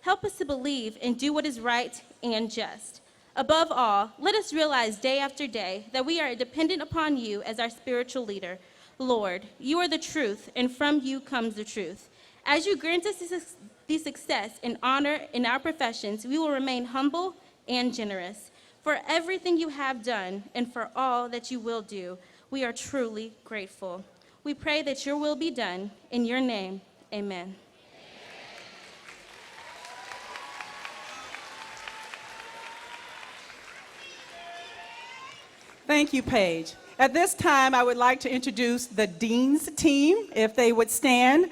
help us to believe and do what is right and just. Above all, let us realize day after day that we are dependent upon you as our spiritual leader. Lord, you are the truth, and from you comes the truth. As you grant us the success and honor in our professions, we will remain humble and generous. For everything you have done and for all that you will do, we are truly grateful. We pray that your will be done. In your name, amen. Thank you, Paige. At this time, I would like to introduce the Dean's team, if they would stand.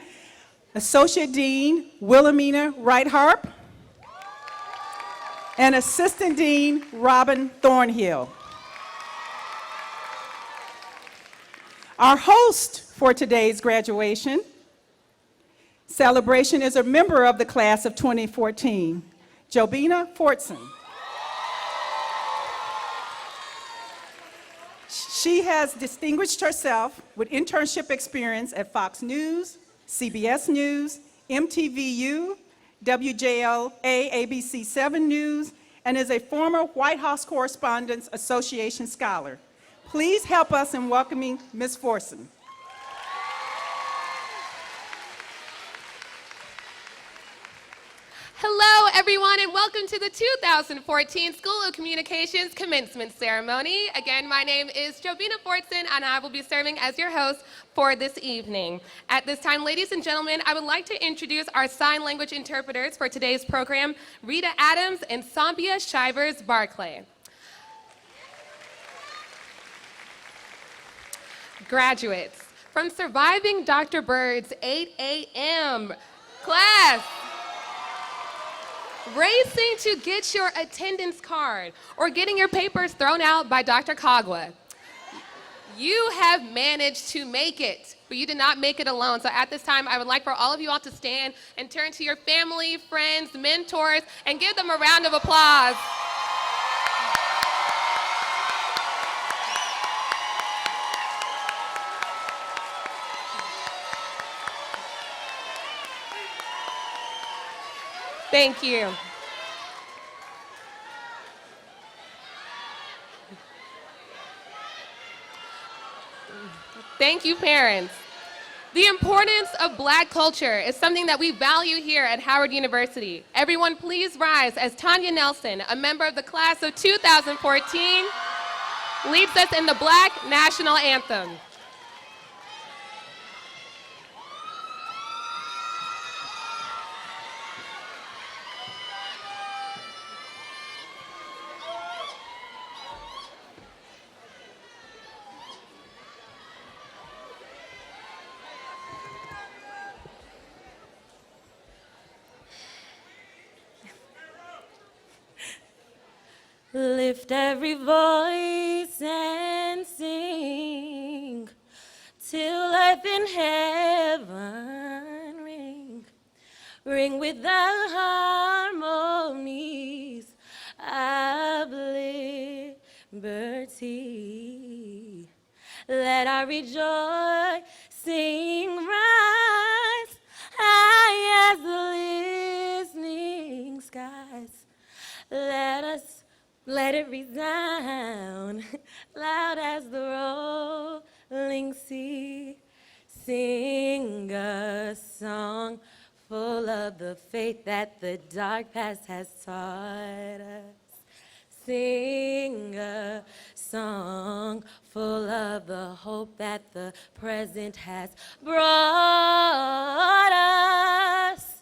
Associate Dean Wilhelmina Wright-Harp and Assistant Dean Robin Thornhill. Our host for today's graduation celebration is a member of the class of 2014, Jobina Fortson. She has distinguished herself with internship experience at Fox News, CBS News, MTVU, WJLA ABC 7 News, and is a former White House Correspondents Association scholar. Please help us in welcoming Ms. Fortson. Hello, everyone, and welcome to the 2014 School of Communications Commencement Ceremony. Again, my name is Jobina Fortson, and I will be serving as your host for this evening. At this time, ladies and gentlemen, I would like to introduce our sign language interpreters for today's program, Rita Adams and Sambia Shivers Barclay. Graduates, from Surviving Dr. Bird's 8 a.m. class, racing to get your attendance card or getting your papers thrown out by Dr. Kagwa. You have managed to make it, but you did not make it alone. So at this time, I would like for all of you all to stand and turn to your family, friends, mentors, and give them a round of applause. Thank you. Thank you, parents. The importance of Black culture is something that we value here at Howard University. Everyone please rise as Tanya Nelson, a member of the class of 2014, leads us in the Black National Anthem. Lift every voice and sing till earth and heaven ring, ring with the harmonies of liberty. Let our rejoicing rise high as the listening skies. Let it resound loud as the rolling sea. Sing a song full of the faith that the dark past has taught us. Sing a song full of the hope that the present has brought us.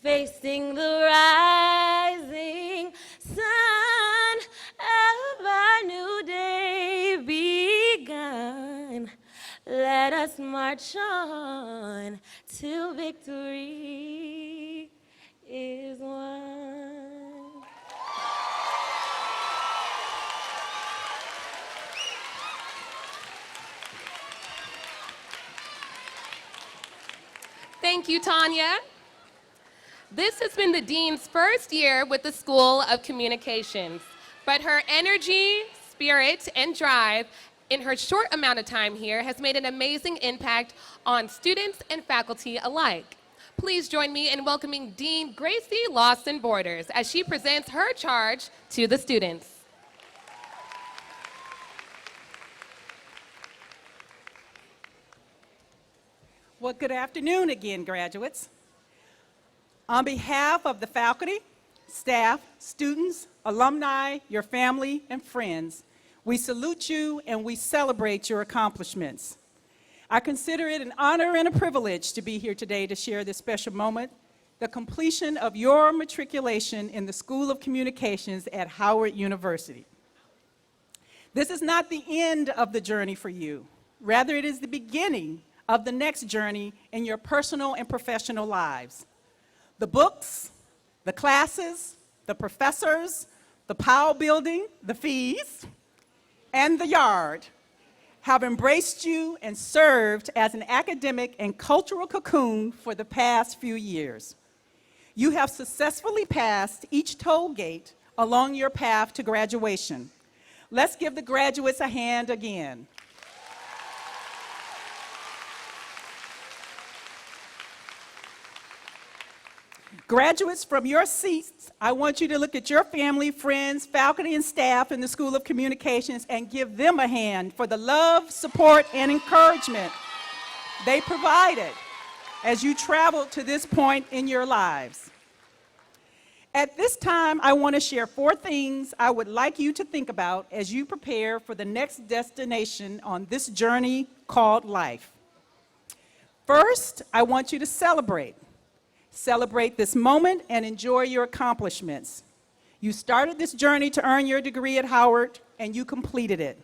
Facing the rising sun of our new day begun. Let us march on till victory is won. Thank you, Tanya. This has been the Dean's first year with the School of Communications, but her energy, spirit, and drive in her short amount of time here has made an amazing impact on students and faculty alike. Please join me in welcoming Dean Gracie Lawson Borders as she presents her charge to the students. Well, good afternoon again, graduates. On behalf of the faculty, staff, students, alumni, your family, and friends, we salute you and we celebrate your accomplishments. I consider it an honor and a privilege to be here today to share this special moment, the completion of your matriculation in the School of Communications at Howard University. This is not the end of the journey for you. Rather, it is the beginning of the next journey in your personal and professional lives. The books, the classes, the professors, the Powell building, the fees, and the yard have embraced you and served as an academic and cultural cocoon for the past few years. You have successfully passed each toll gate along your path to graduation. Let's give the graduates a hand again. Graduates, from your seats, I want you to look at your family, friends, faculty, and staff in the School of Communications and give them a hand for the love, support, and encouragement they provided as you traveled to this point in your lives. At this time, I want to share 4 things I would like you to think about as you prepare for the next destination on this journey called life. First, I want you to celebrate. Celebrate this moment and enjoy your accomplishments. You started this journey to earn your degree at Howard, and you completed it.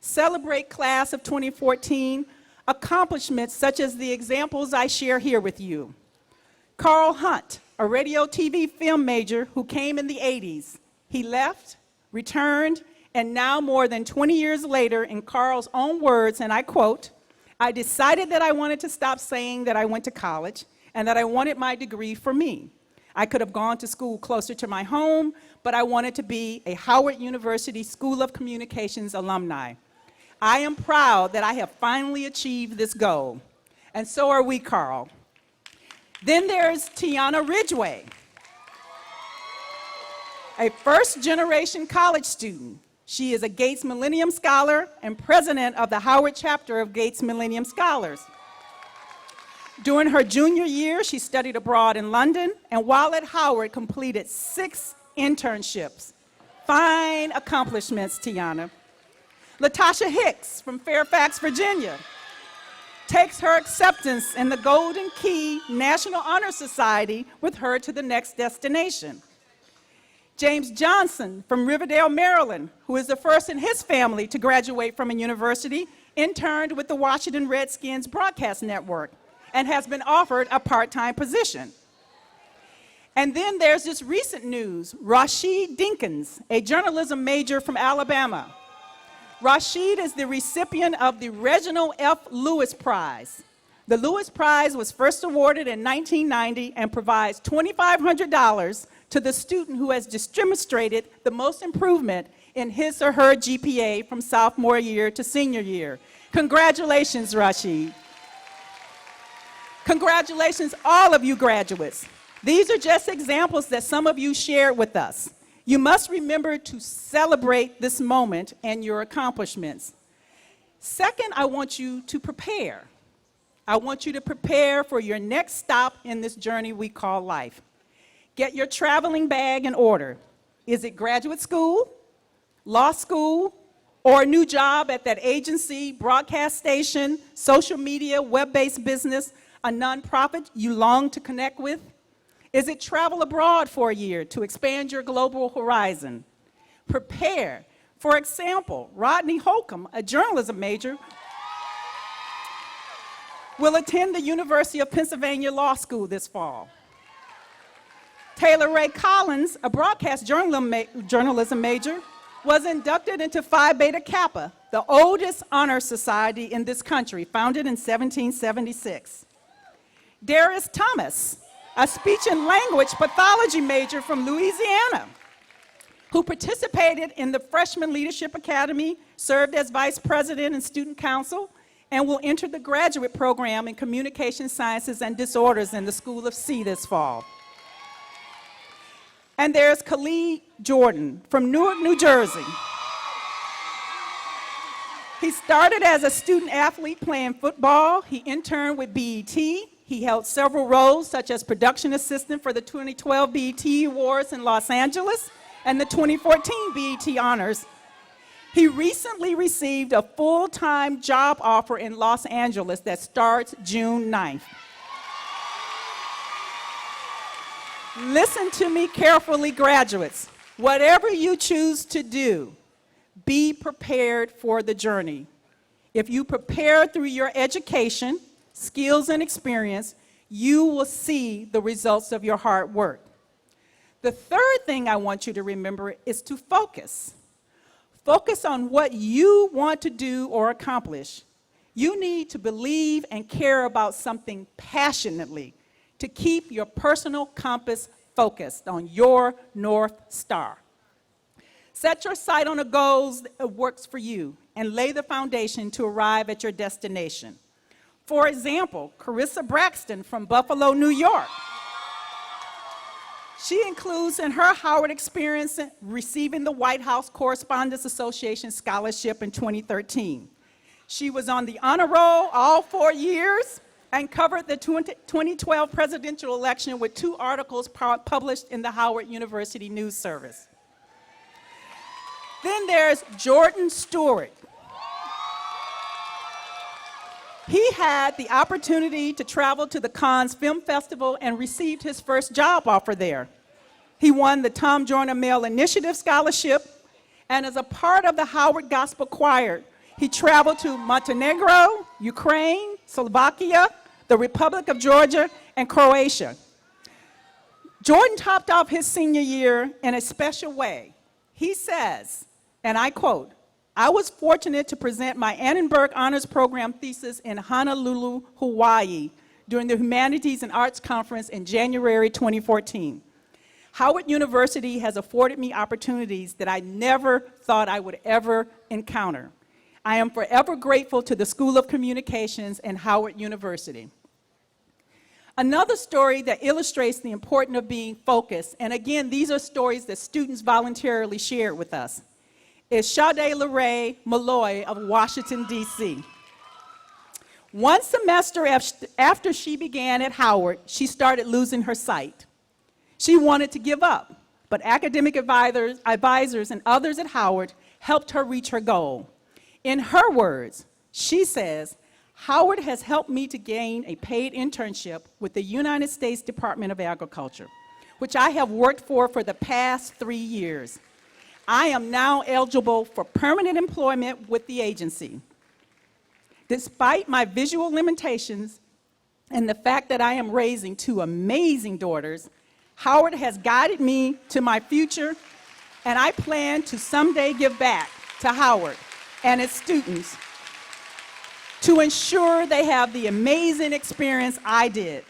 Celebrate class of 2014 accomplishments such as the examples I share here with you. Carl Hunt, a radio, TV, film major who came in the 80s. He left, returned, and now more than 20 years later, in Carl's own words, and I quote, "I decided that I wanted to stop saying that I went to college and that I wanted my degree for me. I could have gone to school closer to my home, but I wanted to be a Howard University School of Communications alumni. I am proud that I have finally achieved this goal." And so are we, Carl. Then there's Tiana Ridgway, a first-generation college student. She is a Gates Millennium Scholar and president of the Howard chapter of Gates Millennium Scholars. During her junior year, she studied abroad in London, and while at Howard, completed 6 internships. Fine accomplishments, Tiana. Latasha Hicks from Fairfax, Virginia, takes her acceptance in the Golden Key National Honor Society with her to the next destination. James Johnson from Riverdale, Maryland, who is the first in his family to graduate from a university, interned with the Washington Redskins Broadcast Network and has been offered a part-time position. And then there's this recent news, Rashid Dinkins, a journalism major from Alabama. Rashid is the recipient of the Reginald F. Lewis Prize. The Lewis Prize was first awarded in 1990 and provides $2,500 to the student who has demonstrated the most improvement in his or her GPA from sophomore year to senior year. Congratulations, Rashid. Congratulations, all of you graduates. These are just examples that some of you shared with us. You must remember to celebrate this moment and your accomplishments. Second, I want you to prepare. I want you to prepare for your next stop in this journey we call life. Get your traveling bag in order. Is it graduate school, law school, or a new job at that agency, broadcast station, social media, web-based business, a nonprofit you long to connect with? Is it travel abroad for a year to expand your global horizon? Prepare. For example, Rodney Holcomb, a journalism major, will attend the University of Pennsylvania Law School this fall. Taylor Ray Collins, a broadcast journalism major, was inducted into Phi Beta Kappa, the oldest honor society in this country, founded in 1776. Darius Thomas, a speech and language pathology major from Louisiana, who participated in the Freshman Leadership Academy, served as vice president and student council, and will enter the graduate program in Communication Sciences and Disorders in the School of C this fall. And there's Khalid Jordan from Newark, New Jersey. He started as a student athlete playing football. He interned with BET. He held several roles, such as production assistant for the 2012 BET Awards in Los Angeles and the 2014 BET Honors. He recently received a full-time job offer in Los Angeles that starts June 9th. Listen to me carefully, graduates. Whatever you choose to do, be prepared for the journey. If you prepare through your education, skills, and experience, you will see the results of your hard work. The third thing I want you to remember is to focus. Focus on what you want to do or accomplish. You need to believe and care about something passionately to keep your personal compass focused on your North Star. Set your sight on the goals that works for you and lay the foundation to arrive at your destination. For example, Carissa Braxton from Buffalo, New York. She includes in her Howard experience receiving the White House Correspondents Association Scholarship in 2013. She was on the honor roll all 4 years and covered the 2012 presidential election with 2 articles published in the Howard University News Service. Then there's Jordan Stewart. He had the opportunity to travel to the Cannes Film Festival and received his first job offer there. He won the Tom Joyner Male Initiative Scholarship, and as a part of the Howard Gospel Choir, he traveled to Montenegro, Ukraine, Slovakia, the Republic of Georgia, and Croatia. Jordan topped off his senior year in a special way. He says, and I quote, "I was fortunate to present my Annenberg Honors Program thesis in Honolulu, Hawaii, during the Humanities and Arts Conference in January 2014. Howard University has afforded me opportunities that I never thought I would ever encounter. I am forever grateful to the School of Communications and Howard University." Another story that illustrates the importance of being focused, and again, these are stories that students voluntarily shared with us, is Sade LeRae Malloy of Washington, D.C. One semester after she began at Howard, she started losing her sight. She wanted to give up, but academic advisors and others at Howard helped her reach her goal. In her words, she says, "Howard has helped me to gain a paid internship with the United States Department of Agriculture, which I have worked for the past 3 years. I am now eligible for permanent employment with the agency. Despite my visual limitations and the fact that I am raising 2 amazing daughters, Howard has guided me to my future, and I plan to someday give back to Howard and its students to ensure they have the amazing experience I did."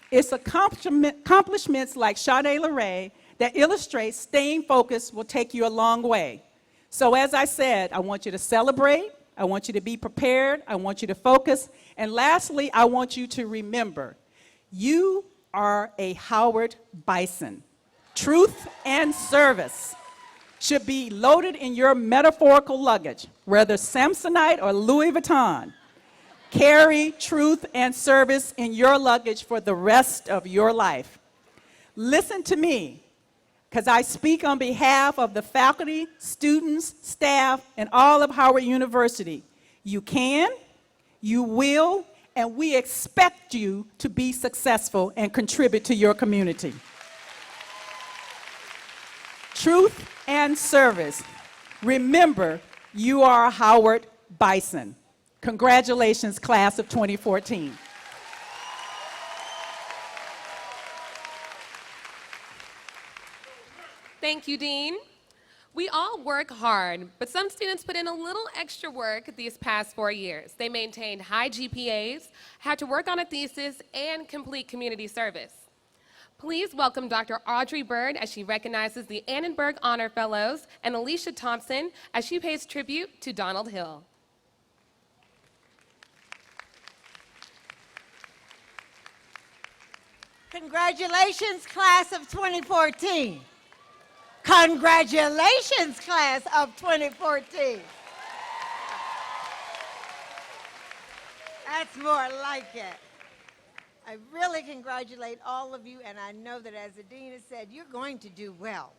It's accomplishments like Sade LeRae that illustrates staying focused will take you a long way. So as I said, I want you to celebrate, I want you to be prepared, I want you to focus, and lastly, I want you to remember, you are a Howard Bison. Truth and service should be loaded in your metaphorical luggage, whether Samsonite or Louis Vuitton. Carry truth and service in your luggage for the rest of your life. Listen to me, because I speak on behalf of the faculty, students, staff, and all of Howard University. You can, you will, and we expect you to be successful and contribute to your community. Truth and service. Remember, you are a Howard Bison. Congratulations, class of 2014. Thank you, Dean. We all work hard, but some students put in a little extra work these past 4 years. They maintained high GPAs, had to work on a thesis, and complete community service. Please welcome Dr. Audrey Bird as she recognizes the Annenberg Honor Fellows and Alicia Thompson as she pays tribute to Donald Hill. Congratulations, class of 2014. Congratulations, class of 2014. That's more like it. I really congratulate all of you, and I know that as the dean has said, you're going to do well.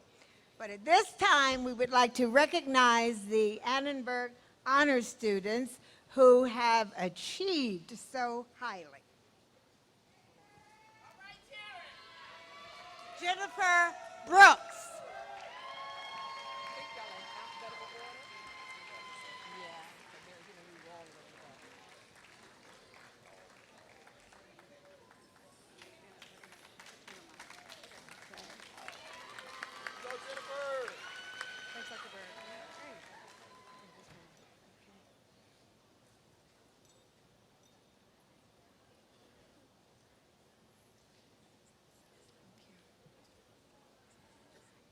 But at this time, we would like to recognize the Annenberg Honor students who have achieved so highly. Jennifer Brooks.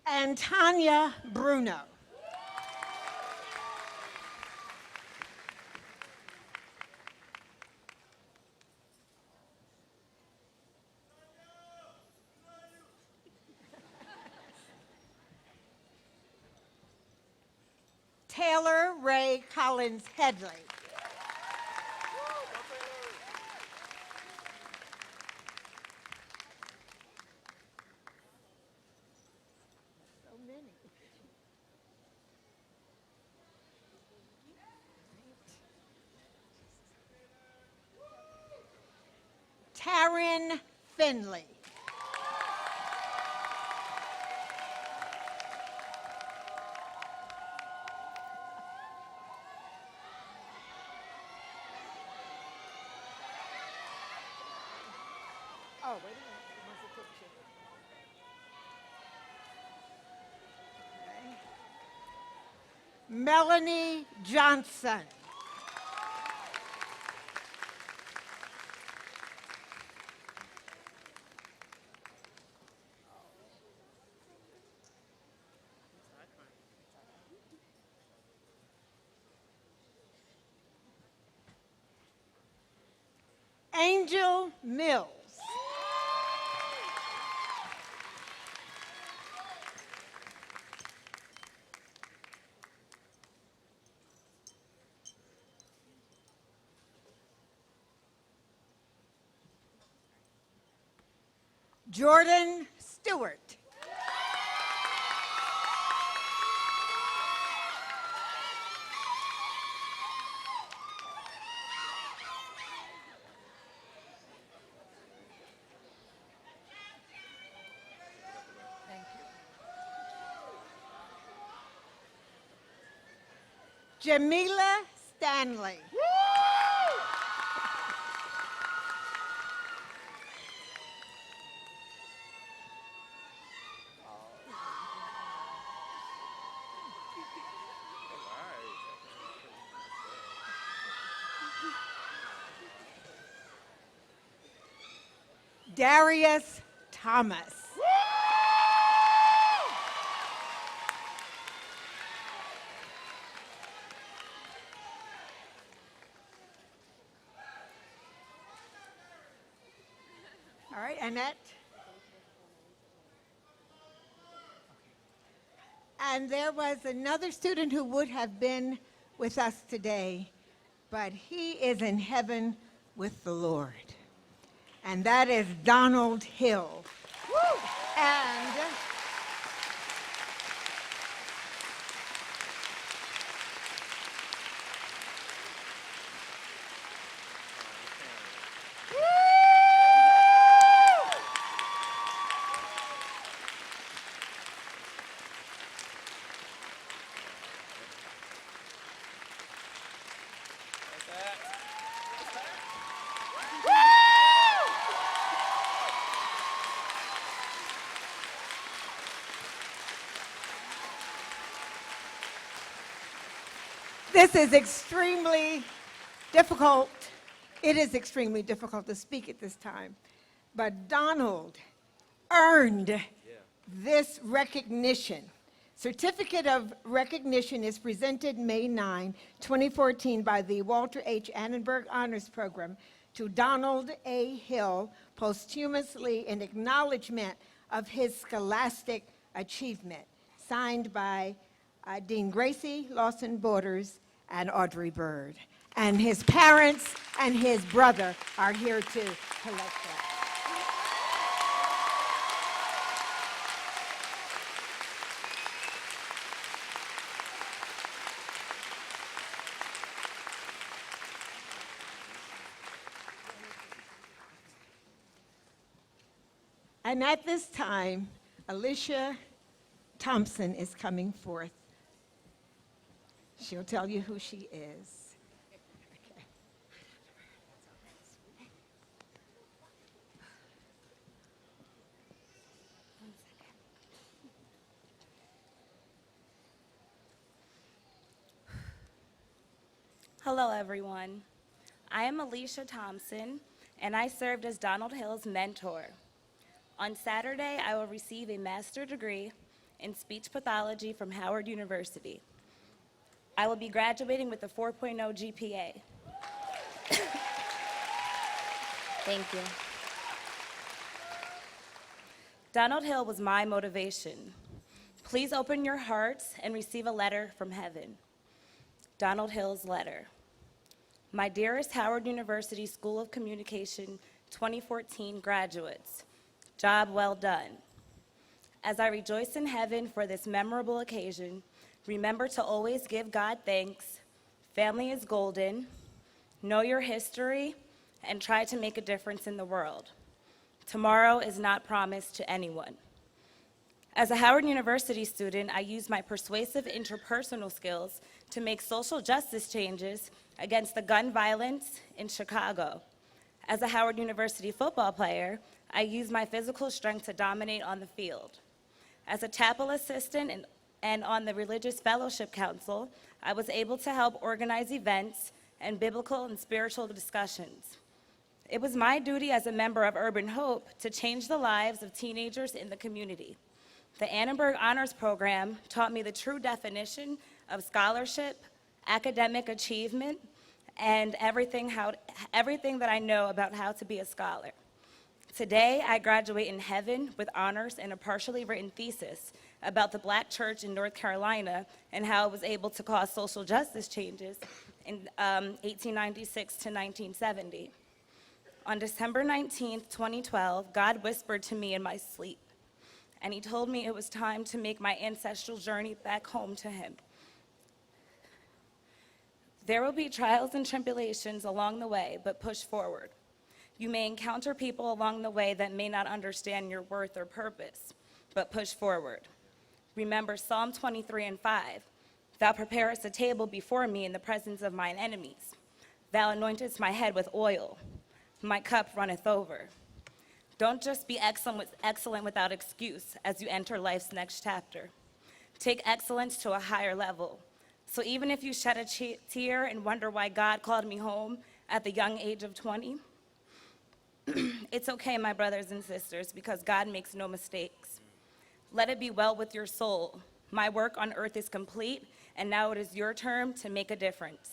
And Tanya Bruno. Taylor Ray Collins Headley. So many. Taryn Finley. Oh, wait a minute. He wants a picture. Okay. Melanie Johnson. Angel Mills. Jordan Stewart. Thank you. Jamila Stanley. Darius Thomas. All right, Annette. And there was another student who would have been with us today, but he is in heaven with the Lord. And that is Donald Hill. Woo! And this is extremely difficult. It is extremely difficult to speak at this time. But Donald earned this recognition. Certificate of recognition is presented May 9, 2014 by the Walter H. Annenberg Honors Program to Donald A. Hill posthumously in acknowledgement of his scholastic achievement, signed by Dean Gracie Lawson Borders and Audrey Bird. And his parents and his brother are here to collect that. And at this time, Alicia Thompson is coming forth. She'll tell you who she is. Okay. Hello, everyone. I am Alicia Thompson, and I served as Donald Hill's mentor. On Saturday, I will receive a master's degree in speech pathology from Howard University. I will be graduating with a 4.0 GPA. Thank you. Donald Hill was my motivation. Please open your hearts and receive a letter from heaven. Donald Hill's letter. My dearest Howard University School of Communication 2014 graduates, job well done. As I rejoice in heaven for this memorable occasion, remember to always give God thanks. Family is golden. Know your history and try to make a difference in the world. Tomorrow is not promised to anyone. As a Howard University student, I used my persuasive interpersonal skills to make social justice changes against the gun violence in Chicago. As a Howard University football player, I used my physical strength to dominate on the field. As a chapel assistant and on the Religious Fellowship Council, I was able to help organize events and biblical and spiritual discussions. It was my duty as a member of Urban Hope to change the lives of teenagers in the community. The Annenberg Honors Program taught me the true definition of scholarship, academic achievement, and everything that I know about how to be a scholar. Today, I graduate in heaven with honors and a partially written thesis about the Black church in North Carolina and how it was able to cause social justice changes in 1896 to 1970. On December 19th, 2012, God whispered to me in my sleep, and he told me it was time to make my ancestral journey back home to him. There will be trials and tribulations along the way, but push forward. You may encounter people along the way that may not understand your worth or purpose, but push forward. Remember Psalm 23:5. Thou preparest a table before me in the presence of mine enemies. Thou anointest my head with oil. My cup runneth over. Don't just be excellent without excuse as you enter life's next chapter. Take excellence to a higher level. So even if you shed a tear and wonder why God called me home at the young age of 20, it's okay, my brothers and sisters, because God makes no mistakes. Let it be well with your soul. My work on earth is complete, and now it is your turn to make a difference.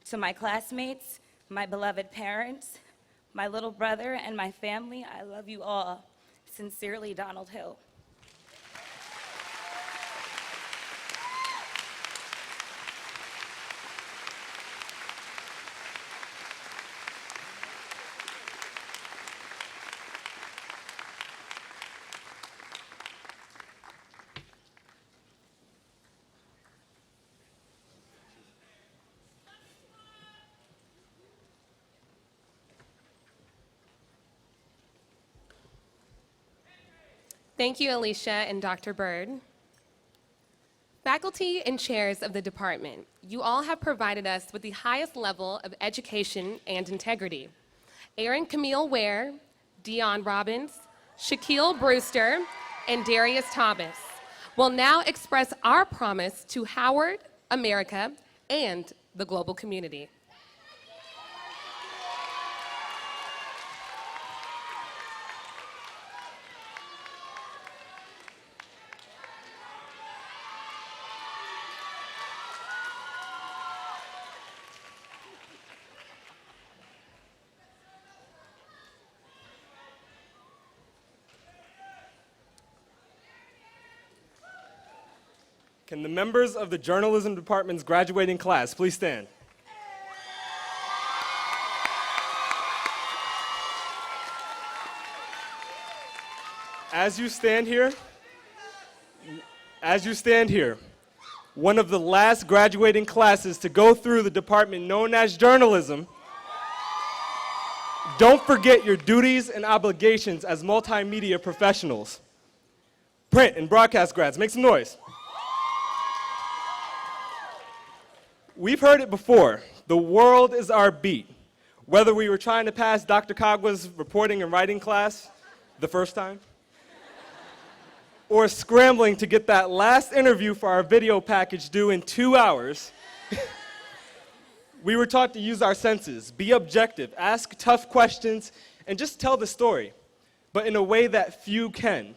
To my classmates, my beloved parents, my little brother, and my family, I love you all. Sincerely, Donald Hill. Thank you, Alicia and Dr. Bird. Faculty and chairs of the department, you all have provided us with the highest level of education and integrity. Aaron Camille Ware, Dion Robbins, Shaquille Brewster, and Darius Thomas will now express our promise to Howard, America, and the global community. Can the members of the journalism department's graduating class please stand? As you stand here, one of the last graduating classes to go through the department known as journalism, don't forget your duties and obligations as multimedia professionals. Print and broadcast grads, make some noise. We've heard it before. The world is our beat. Whether we were trying to pass Dr. Kagwa's reporting and writing class the first time, or scrambling to get that last interview for our video package due in 2 hours, we were taught to use our senses, be objective, ask tough questions, and just tell the story, but in a way that few can.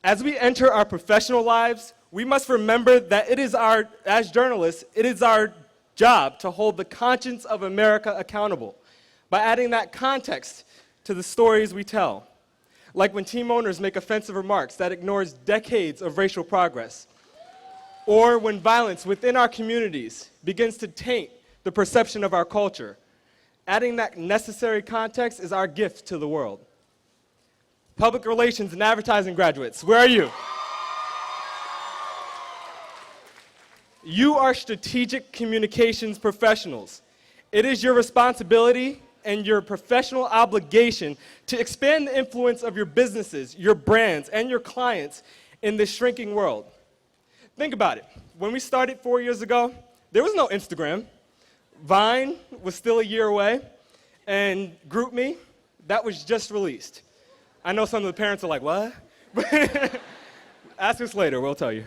As we enter our professional lives, we must remember that as journalists, it is our job to hold the conscience of America accountable by adding that context to the stories we tell. Like when team owners make offensive remarks that ignores decades of racial progress, or when violence within our communities begins to taint the perception of our culture. Adding that necessary context is our gift to the world. Public relations and advertising graduates, where are you? You are strategic communications professionals. It is your responsibility and your professional obligation to expand the influence of your businesses, your brands, and your clients in this shrinking world. Think about it. When we started 4 years ago, there was no Instagram. Vine was still a year away, and GroupMe, that was just released. I know some of the parents are like, what? Ask us later, we'll tell you.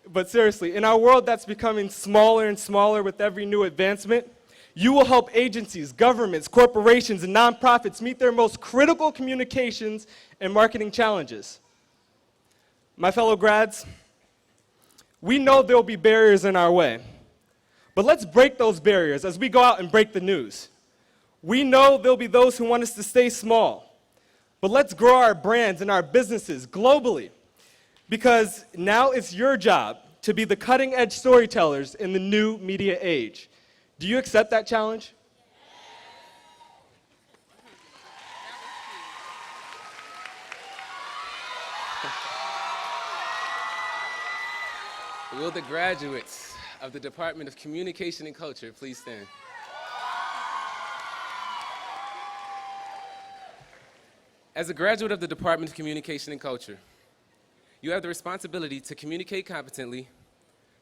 But seriously, in our world that's becoming smaller and smaller with every new advancement, you will help agencies, governments, corporations, and nonprofits meet their most critical communications and marketing challenges. My fellow grads, we know there will be barriers in our way, but let's break those barriers as we go out and break the news. We know there'll be those who want us to stay small, but let's grow our brands and our businesses globally, because now it's your job to be the cutting-edge storytellers in the new media age. Do you accept that challenge? Will the graduates of the Department of Communication and Culture please stand? As a graduate of the Department of Communication and Culture, you have the responsibility to communicate competently,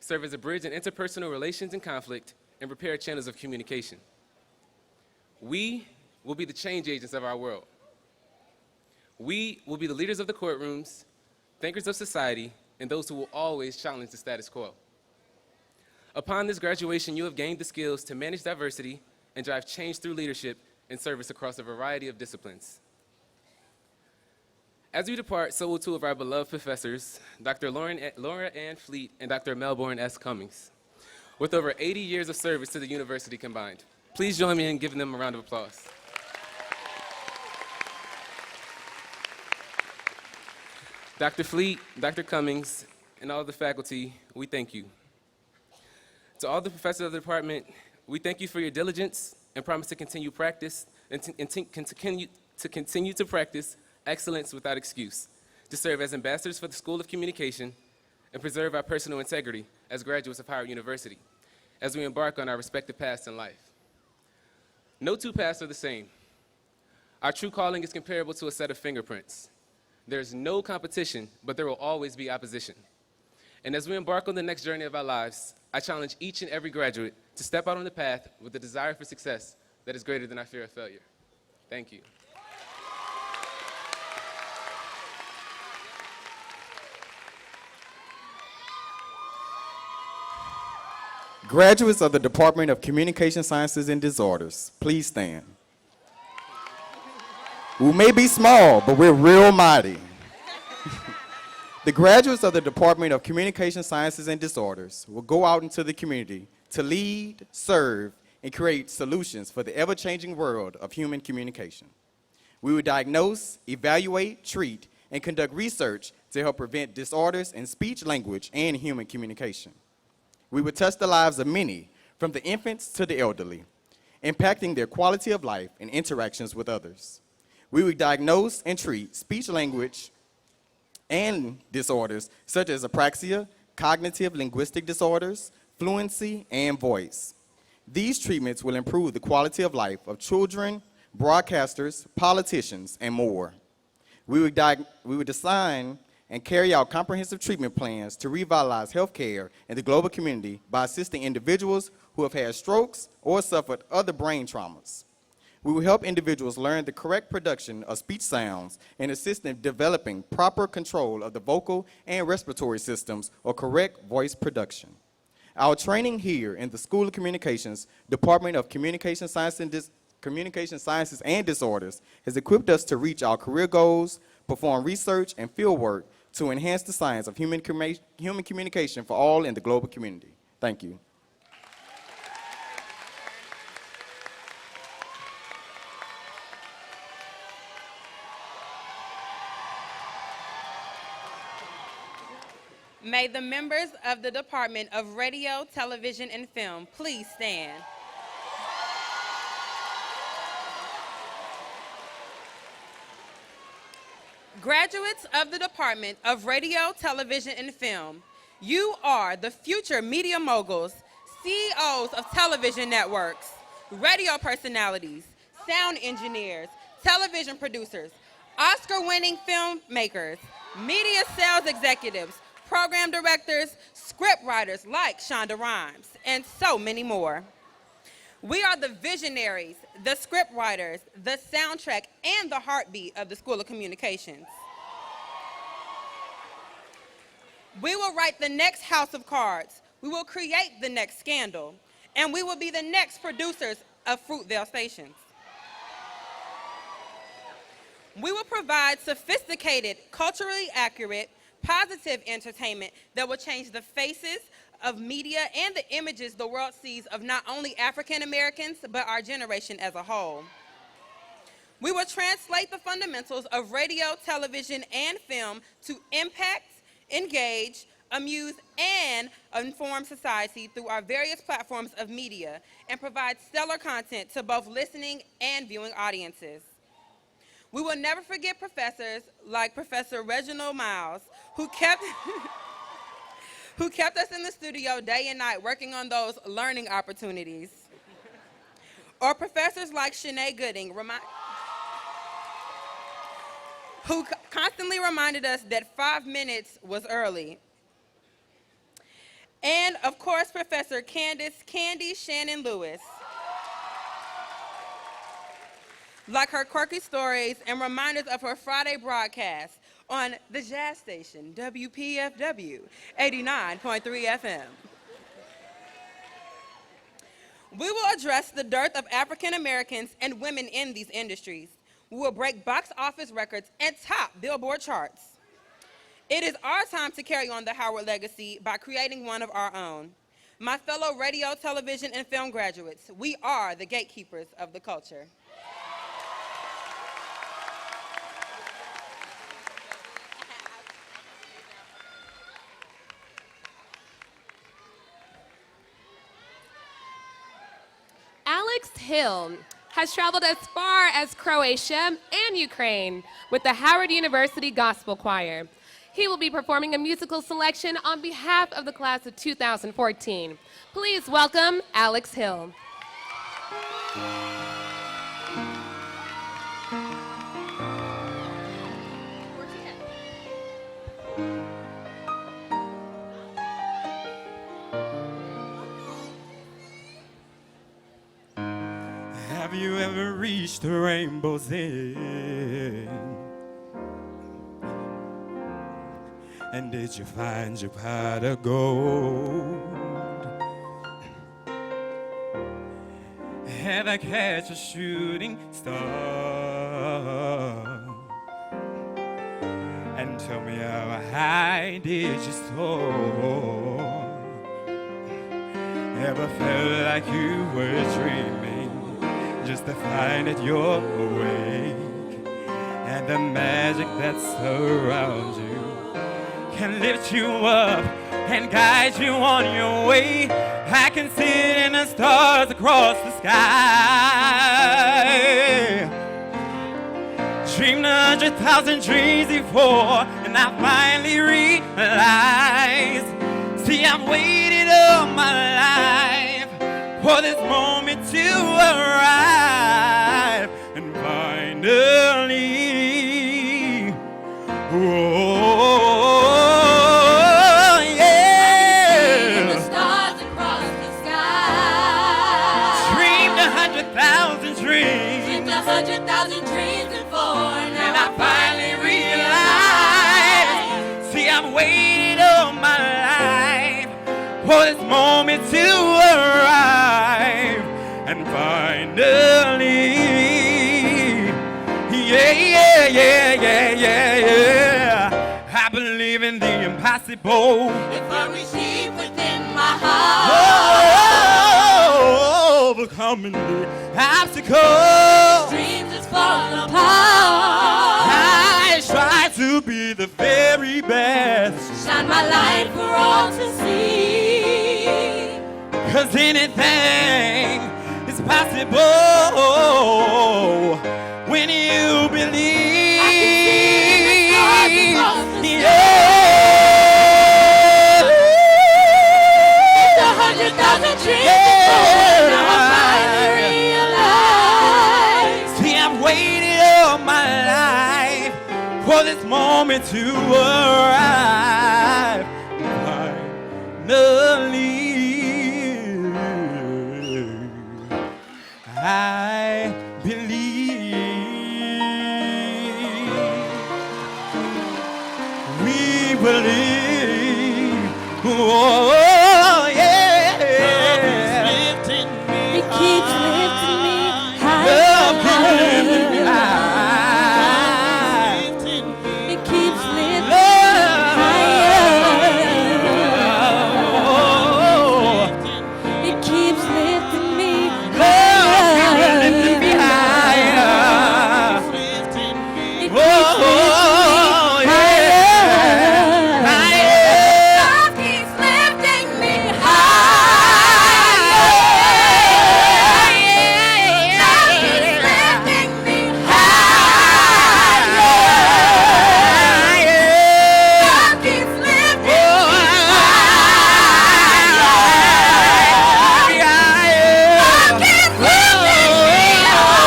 serve as a bridge in interpersonal relations and conflict, and repair channels of communication. We will be the change agents of our world. We will be the leaders of the courtrooms, thinkers of society, and those who will always challenge the status quo. Upon this graduation, you have gained the skills to manage diversity and drive change through leadership and service across a variety of disciplines. As we depart, so will two of our beloved professors, Dr. Laura Ann Fleet and Dr. Melbourne S. Cummings, with over 80 years of service to the university combined. Please join me in giving them a round of applause. Dr. Fleet, Dr. Cummings, and all of the faculty, we thank you. To all the professors of the department, we thank you for your diligence and promise to continue practice and to continue to practice excellence without excuse, to serve as ambassadors for the School of Communication and preserve our personal integrity as graduates of Howard University as we embark on our respective paths in life. No two paths are the same. Our true calling is comparable to a set of fingerprints. There's no competition, but there will always be opposition. And as we embark on the next journey of our lives, I challenge each and every graduate to step out on the path with the desire for success that is greater than our fear of failure. Thank you. Graduates of the Department of Communication Sciences and Disorders, please stand. We may be small, but we're real mighty. The graduates of the Department of Communication Sciences and Disorders will go out into the community to lead, serve, and create solutions for the ever-changing world of human communication. We will diagnose, evaluate, treat, and conduct research to help prevent disorders in speech, language, and human communication. We would touch the lives of many, from the infants to the elderly, impacting their quality of life and interactions with others. We would diagnose and treat speech, language, and disorders such as apraxia, cognitive linguistic disorders, fluency, and voice. These treatments will improve the quality of life of children, broadcasters, politicians, and more. We would design and carry out comprehensive treatment plans to revitalize healthcare in the global community by assisting individuals who have had strokes or suffered other brain traumas. We will help individuals learn the correct production of speech sounds and assist in developing proper control of the vocal and respiratory systems or correct voice production. Our training here in the School of Communications, Department of Communication Sciences and Disorders has equipped us to reach our career goals, perform research and field work to enhance the science of human communication for all in the global community. Thank you. May the members of the Department of Radio, Television, and Film please stand. Graduates of the Department of Radio, Television, and Film, you are the future media moguls, CEOs of television networks, radio personalities, sound engineers, television producers, Oscar-winning filmmakers, media sales executives, program directors, script writers like Shonda Rhimes, and so many more. We are the visionaries, the script writers, the soundtrack, and the heartbeat of the School of Communications. We will write the next House of Cards, we will create the next Scandal, and we will be the next producers of Fruitvale stations. We will provide sophisticated, culturally accurate, positive entertainment that will change the faces of media and the images the world sees of not only African Americans, but our generation as a whole. We will translate the fundamentals of radio, television, and film to impact, engage, amuse, and inform society through our various platforms of media and provide stellar content to both listening and viewing audiences. We will never forget professors like Professor Reginald Miles, who kept us in the studio day and night working on those learning opportunities. Or professors like Shanae Gooding, who constantly reminded us that 5 minutes was early. And of course, Professor Candy Shannon Lewis, like her quirky stories and reminders of her Friday broadcast on the jazz station, WPFW 89.3 FM. We will address the dearth of African Americans and women in these industries. We will break box office records and top Billboard charts. It is our time to carry on the Howard legacy by creating one of our own. My fellow radio, television, and film graduates, we are the gatekeepers of the culture. Alex Hill has traveled as far as Croatia and Ukraine with the Howard University Gospel Choir. He will be performing a musical selection on behalf of the class of 2014. Please welcome Alex Hill. Have you ever reached the rainbow's end? And did you find your pot of gold? Have I catch a shooting star? And tell me how high did you soar? Ever felt like you were dreaming just to find that you're awake and the magic that surrounds you can lift you up and guide you on your way. I can see it in the stars across the sky. Dreamed 100,000 dreams before, and I finally realized. See, I've waited all my life for this moment to arrive, and finally, oh, yeah. The stars across the sky. Dreamed 100,000 dreams. Dreamed 100,000 dreams before. And I finally realized. See, I've waited all my life for this moment to arrive. And finally, yeah. I believe in the impossible. If I reach deep within my heart. Oh, overcoming the obstacles. Dreams just fall apart. I try to be the very best. Shine my light for all to see. 'Cause anything is possible when you believe. I can see the stars across the sky. It's 100,000 dreams before. Now I finally realize. See, I've waited all my life for this moment to arrive. Finally, I believe. We believe. Oh, yeah. It keeps lifting me higher. Love keeps lifting me high. It keeps lifting me Love. higher. Oh, It keeps lifting me love keeps higher. lifting me higher. It keeps Oh, lifting me yeah. higher. Higher. Love keeps lifting me higher. Love keeps lifting me higher. Love keeps lifting me higher. Love keeps lifting me higher.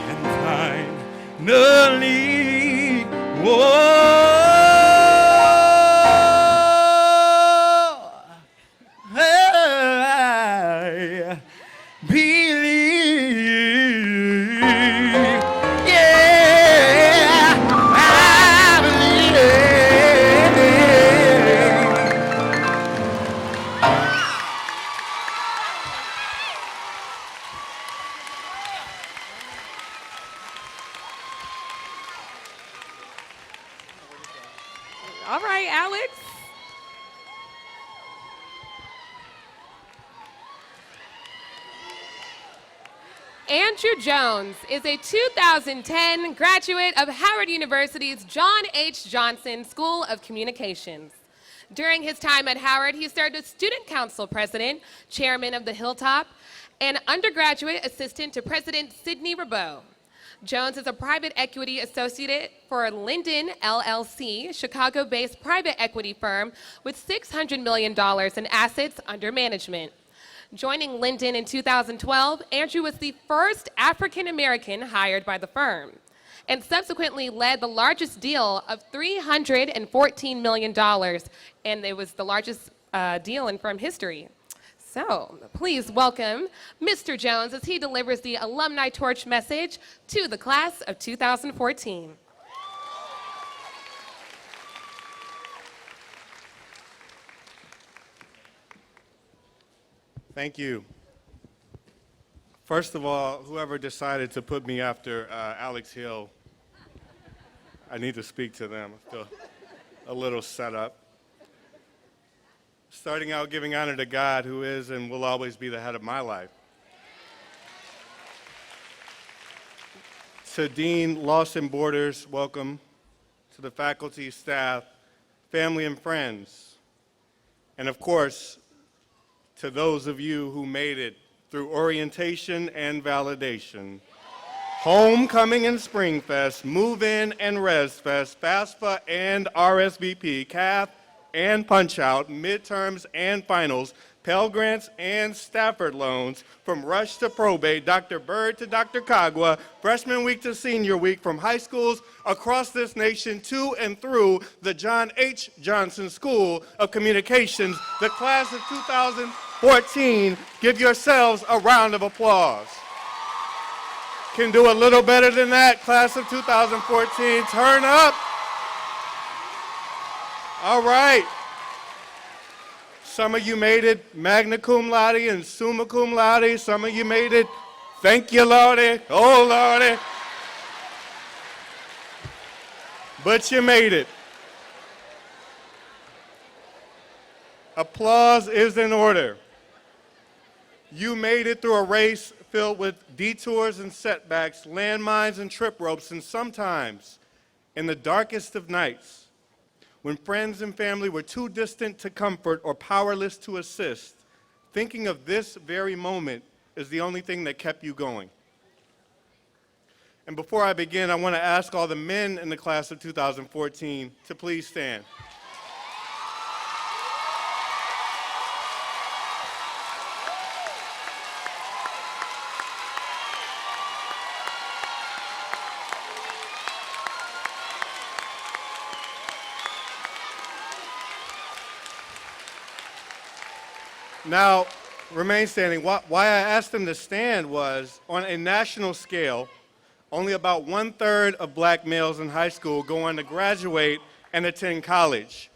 And finally, I believe. Yeah, I believe. All right, Alex. Andrew Jones is a 2010 graduate of Howard University's John H. Johnson School of Communications. During his time at Howard, he served as student council president, chairman of the Hilltop, and undergraduate assistant to President Sidney Rabeau. Jones is a private equity associate for Linden LLC, Chicago-based private equity firm with $600 million in assets under management. Joining Linden in 2012, Andrew was the first African American hired by the firm, and subsequently led the largest deal of $314 million, and it was the largest deal in firm history. So please welcome Mr. Jones as he delivers the alumni torch message to the class of 2014. Thank you. First of all, whoever decided to put me after Alex Hill, I need to speak to them. I feel a little set up. Starting out giving honor to God, who is and will always be the head of my life. To Dean Lawson Borders, welcome. To the faculty, staff, family, and friends. And of course, to those of you who made it through orientation and validation. Homecoming and Springfest, Move-In and Res Fest, FAFSA and RSVP, CAF and Punch-Out, midterms and finals, Pell Grants and Stafford loans, from rush to probate, Dr. Bird to Dr. Kagwa, freshman week to senior week, from high schools across this nation to and through the John H. Johnson School of Communications, the class of 2014. Give yourselves a round of applause. Can do a little better than that, class of 2014. Turn up. All right. Some of you made it magna cum laude and summa cum laude. Some of you made it thank you, Lordy, oh, Lordy. But you made it. Applause is in order. You made it through a race filled with detours and setbacks, landmines and trip ropes, and sometimes, in the darkest of nights, when friends and family were too distant to comfort or powerless to assist, thinking of this very moment is the only thing that kept you going. And before I begin, I want to ask all the men in the class of 2014 to please stand. Now, remain standing. Why I asked them to stand was, on a national scale, only about 1/3 of black males in high school go on to graduate and attend college.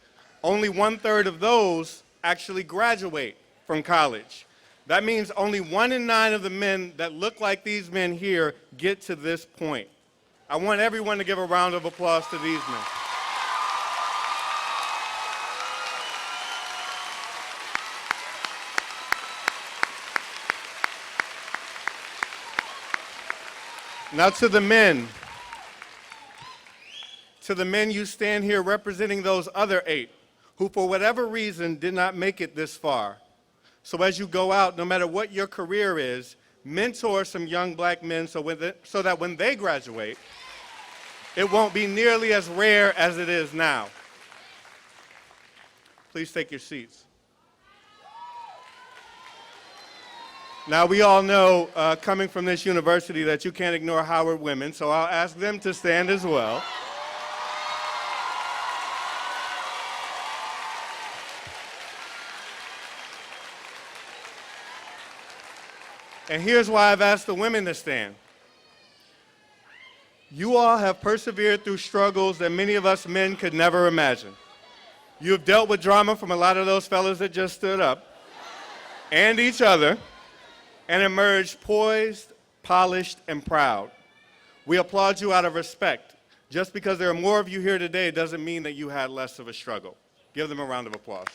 Only 1/3 of those actually graduate from college. That means only 1 in 9 of the men that look like these men here get to this point. I want everyone to give a round of applause to these men. Now to the men you stand here representing those other 8 who for whatever reason did not make it this far. So as you go out, no matter what your career is, mentor some young black men so that when they graduate, it won't be nearly as rare as it is now. Please take your seats. Now, we all know, coming from this university, that you can't ignore Howard women, so I'll ask them to stand as well. And here's why I've asked the women to stand. You all have persevered through struggles that many of us men could never imagine. You have dealt with drama from a lot of those fellas that just stood up, and each other, and emerged poised, polished, and proud. We applaud you out of respect. Just because there are more of you here today doesn't mean that you had less of a struggle. Give them a round of applause.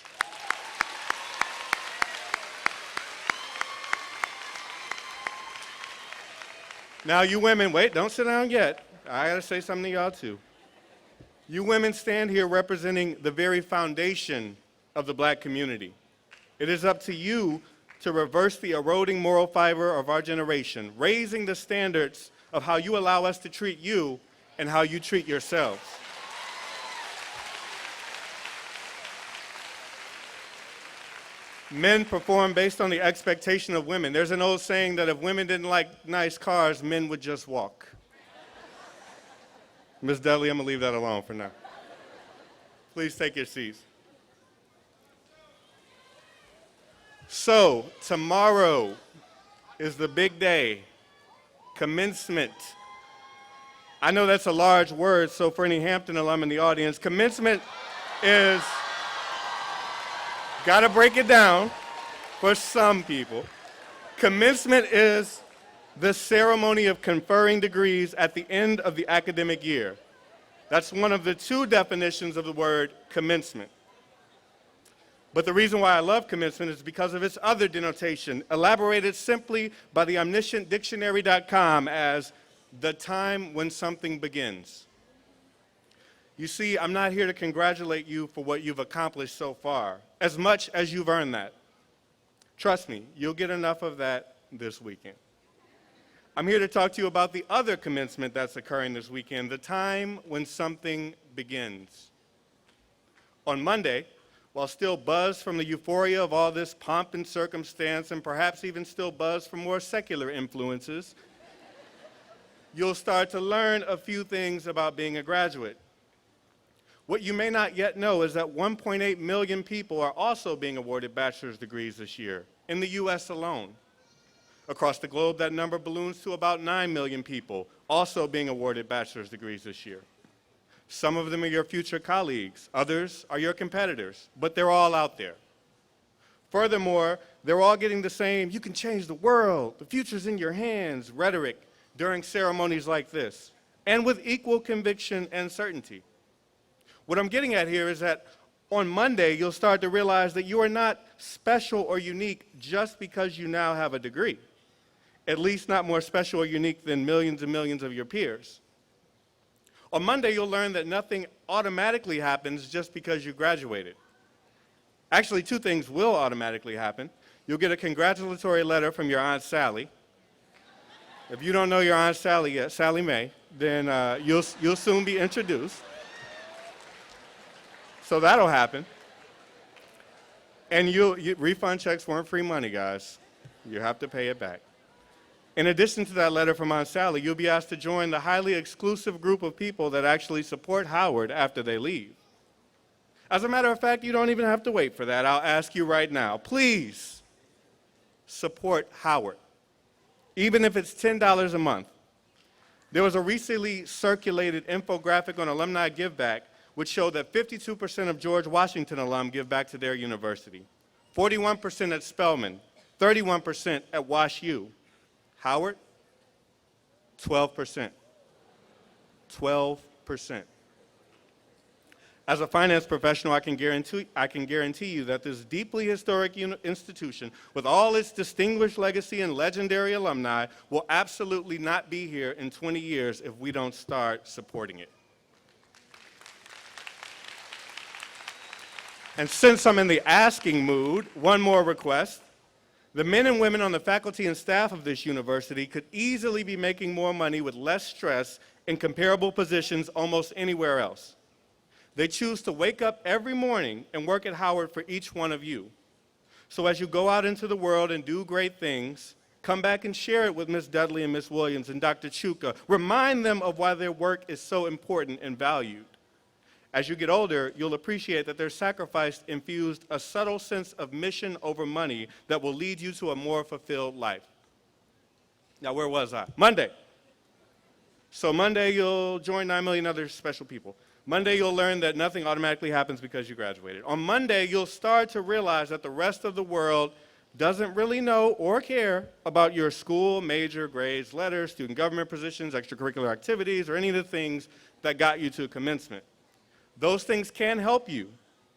Now you women, wait, don't sit down yet. I gotta say something to y'all too. You women stand here representing the very foundation of the black community. It is up to you to reverse the eroding moral fiber of our generation, raising the standards of how you allow us to treat you and how you treat yourselves. Men perform based on the expectation of women. There's an old saying that if women didn't like nice cars, men would just walk. Ms. Dudley, I'm gonna leave that alone for now. Please take your seats. So, tomorrow is the big day, commencement. I know that's a large word, so for any Hampton alum in the audience, commencement is, gotta break it down for some people. Commencement is the ceremony of conferring degrees at the end of the academic year. That's one of the 2 definitions of the word commencement. But the reason why I love commencement is because of its other denotation, elaborated simply by the omniscient dictionary.com as the time when something begins. You see, I'm not here to congratulate you for what you've accomplished so far, as much as you've earned that. Trust me, you'll get enough of that this weekend. I'm here to talk to you about the other commencement that's occurring this weekend, the time when something begins. On Monday, while still buzzed from the euphoria of all this pomp and circumstance, and perhaps even still buzzed from more secular influences, you'll start to learn a few things about being a graduate. What you may not yet know is that 1.8 million people are also being awarded bachelor's degrees this year, in the US alone. Across the globe, that number balloons to about 9 million people, also being awarded bachelor's degrees this year. Some of them are your future colleagues, others are your competitors, but they're all out there. Furthermore, they're all getting the same, "you can change the world, the future's in your hands" rhetoric during ceremonies like this, and with equal conviction and certainty. What I'm getting at here is that on Monday, you'll start to realize that you are not special or unique just because you now have a degree, at least not more special or unique than millions and millions of your peers. On Monday, you'll learn that nothing automatically happens just because you graduated. Actually, two things will automatically happen. You'll get a congratulatory letter from your Aunt Sally. If you don't know your Aunt Sally yet, Sally Mae, then you'll soon be introduced. So that'll happen. And refund checks weren't free money, guys. You have to pay it back. In addition to that letter from Aunt Sally, you'll be asked to join the highly exclusive group of people that actually support Howard after they leave. As a matter of fact, you don't even have to wait for that. I'll ask you right now, please support Howard, even if it's $10 a month. There was a recently circulated infographic on Alumni Give Back which showed that 52% of George Washington alum give back to their university, 41% at Spelman, 31% at Wash U. Howard, 12%. 12%. As a finance professional, I can guarantee you that this deeply historic institution, with all its distinguished legacy and legendary alumni, will absolutely not be here in 20 years if we don't start supporting it. And since I'm in the asking mood, one more request. The men and women on the faculty and staff of this university could easily be making more money with less stress in comparable positions almost anywhere else. They choose to wake up every morning and work at Howard for each one of you. So as you go out into the world and do great things, come back and share it with Ms. Dudley and Ms. Williams and Dr. Chuka. Remind them of why their work is so important and valued. As you get older, you'll appreciate that their sacrifice infused a subtle sense of mission over money that will lead you to a more fulfilled life. Now, where was I? Monday. So Monday, you'll join 9 million other special people. Monday, you'll learn that nothing automatically happens because you graduated. On Monday, you'll start to realize that the rest of the world doesn't really know or care about your school, major, grades, letters, student government positions, extracurricular activities, or any of the things that got you to commencement. Those things can help you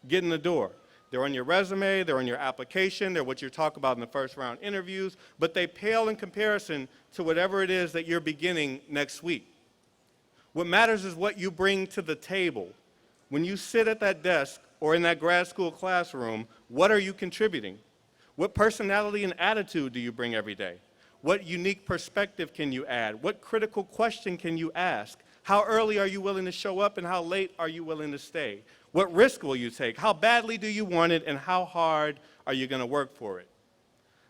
get in the door. They're on your resume, they're on your application, they're what you talk about in the first round interviews, but they pale in comparison to whatever it is that you're beginning next week. What matters is what you bring to the table. When you sit at that desk or in that grad school classroom, what are you contributing? What personality and attitude do you bring every day? What unique perspective can you add? What critical question can you ask? How early are you willing to show up and how late are you willing to stay? What risk will you take? How badly do you want it and how hard are you going to work for it?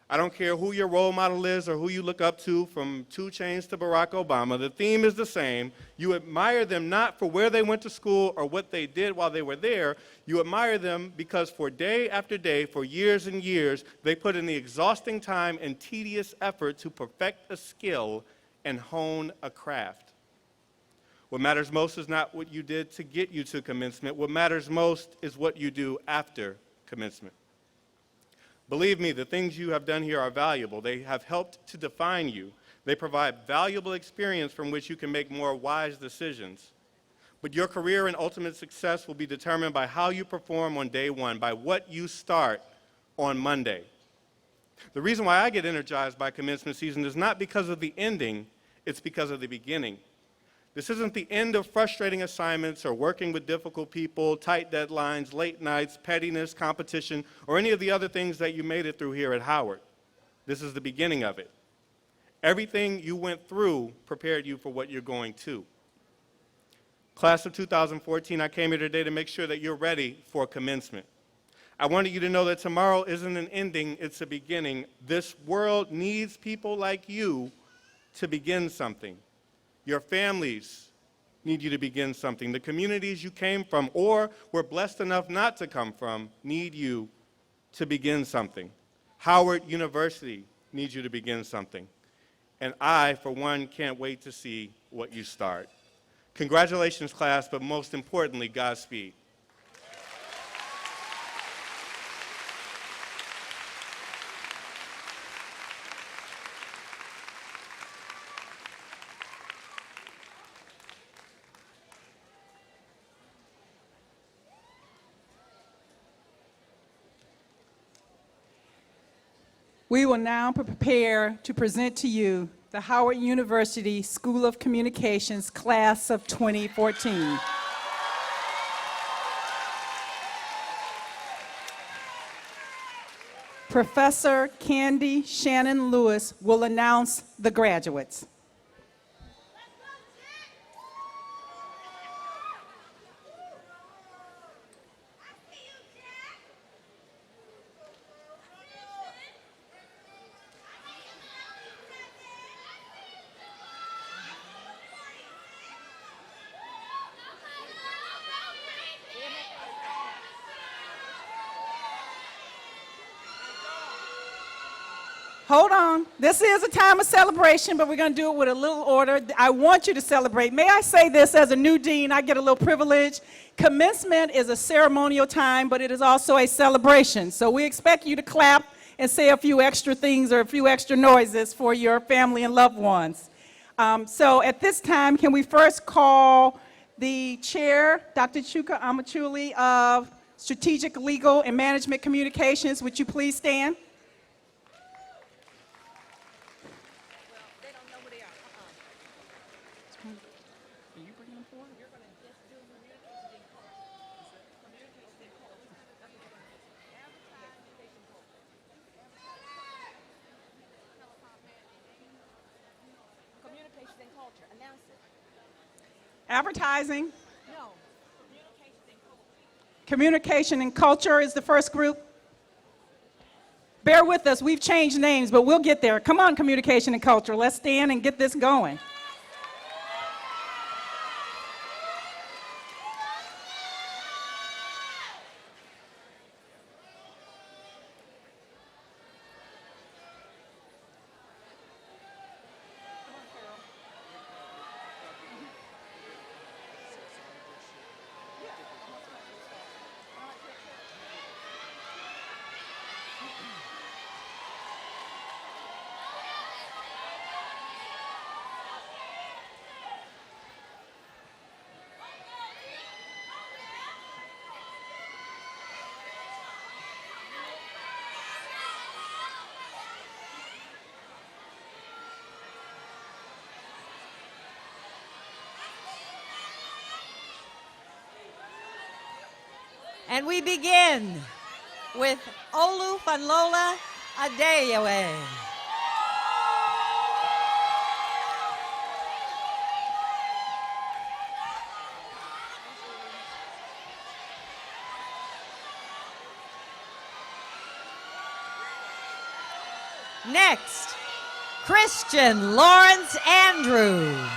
I don't care who your role model is or who you look up to, from 2 Chainz to Barack Obama, the theme is the same. You admire them not for where they went to school or what they did while they were there. You admire them because for day after day, for years and years, they put in the exhausting time and tedious effort to perfect a skill and hone a craft. What matters most is not what you did to get you to commencement. What matters most is what you do after commencement. Believe me, the things you have done here are valuable. They have helped to define you. They provide valuable experience from which you can make more wise decisions. But your career and ultimate success will be determined by how you perform on day one, by what you start on Monday. The reason why I get energized by commencement season is not because of the ending, It's because of the beginning. This isn't the end of frustrating assignments or working with difficult people, tight deadlines, late nights, pettiness, competition, or any of the other things that you made it through here at Howard. This is the beginning of it. Everything you went through prepared you for what you're going to. Class of 2014, I came here today to make sure that you're ready for commencement. I wanted you to know that tomorrow isn't an ending, it's a beginning. This world needs people like you to begin something. Your families need you to begin something. The communities you came from or were blessed enough not to come from need you to begin something. Howard University needs you to begin something. And I, for one, can't wait to see what you start. Congratulations, class, but most importantly, Godspeed. We will now prepare to present to you the Howard University School of Communications Class of 2014. Professor Candy Shannon Lewis will announce the graduates. Hold on. This is a time of celebration, but we're going to do it with a little order. I want you to celebrate. May I say this as a new dean, I get a little privilege. Commencement is a ceremonial time, but it is also a celebration. So we expect you to clap and say a few extra things or a few extra noises for your family and loved ones. So at this time, can we first call the chair, Dr. Chuka Amachuli of Strategic Legal and Management Communications. Would you please stand? Advertising. No. Communication and culture is the first group. Bear with us, we've changed names, but we'll get there. Come on, communication and culture. Let's stand and get this going. And we begin with Olufunlola Adeyewe. Next, Christian Lawrence Andrews.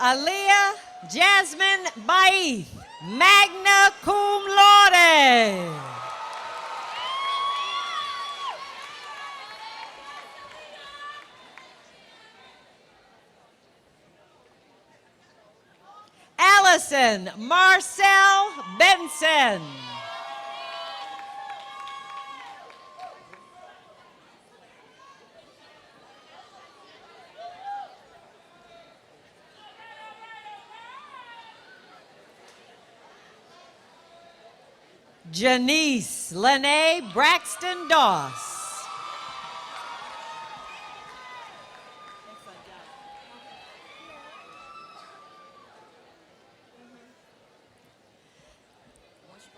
Aaliyah Jasmine Baith, magna cum laude. Allison Marcel Benson. Janice Lene Braxton Doss.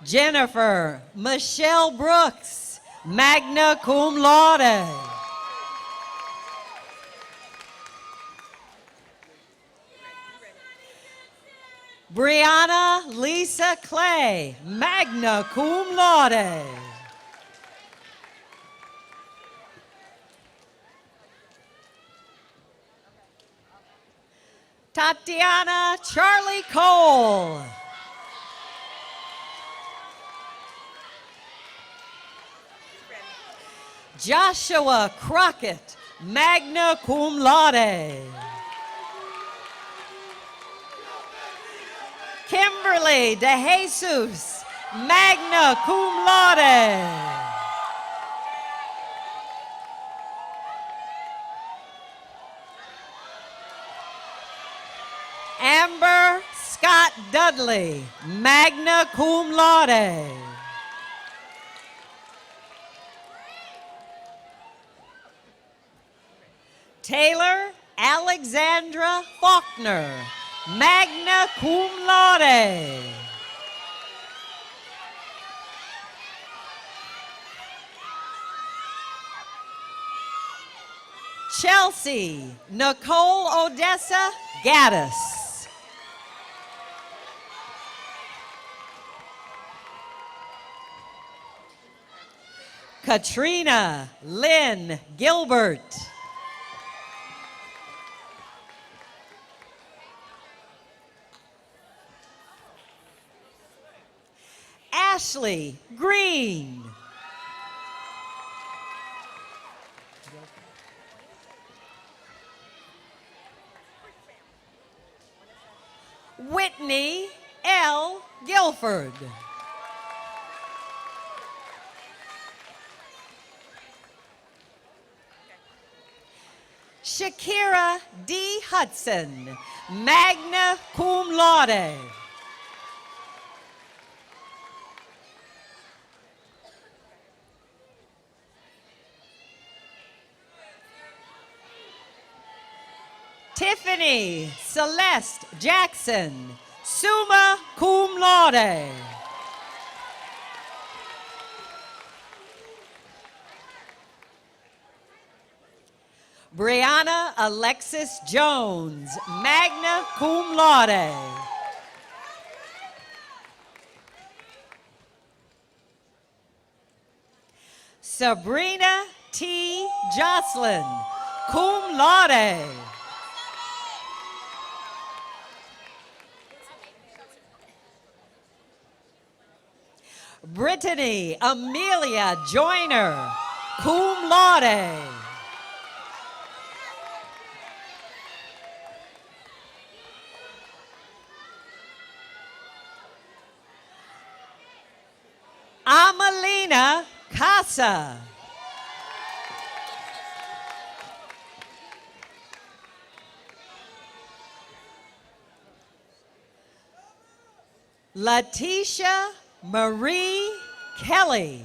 Jennifer Michelle Brooks, magna cum laude. Brianna Lisa Clay, magna cum laude. Tatiana Charlie Cole. Joshua Crockett, magna cum laude. Kimberly DeJesus, magna cum laude. Amber Scott Dudley, magna cum laude. Taylor Alexandra Faulkner, magna cum laude. Chelsea Nicole Odessa Gaddis. Katrina Lynn Gilbert. Ashley Green. Whitney L. Guilford. Shakira D. Hudson, magna cum laude. Tiffany Celeste Jackson, summa cum laude. Brianna Alexis Jones, magna cum laude. Sabrina T. Jocelyn, cum laude. Brittany Amelia Joyner, cum laude. Amelina Casa. Letitia Marie Kelly.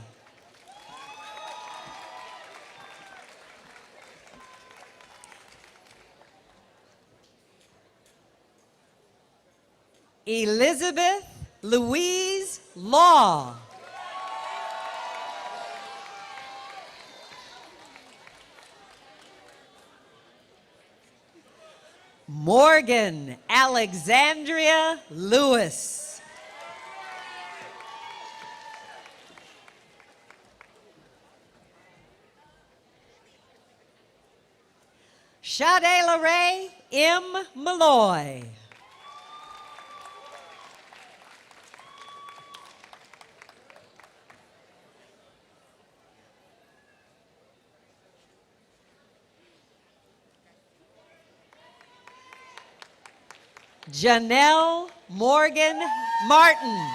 Elizabeth Louise Law. Morgan Alexandria Lewis. Sade LaRae M. Malloy. Janelle Morgan Martin.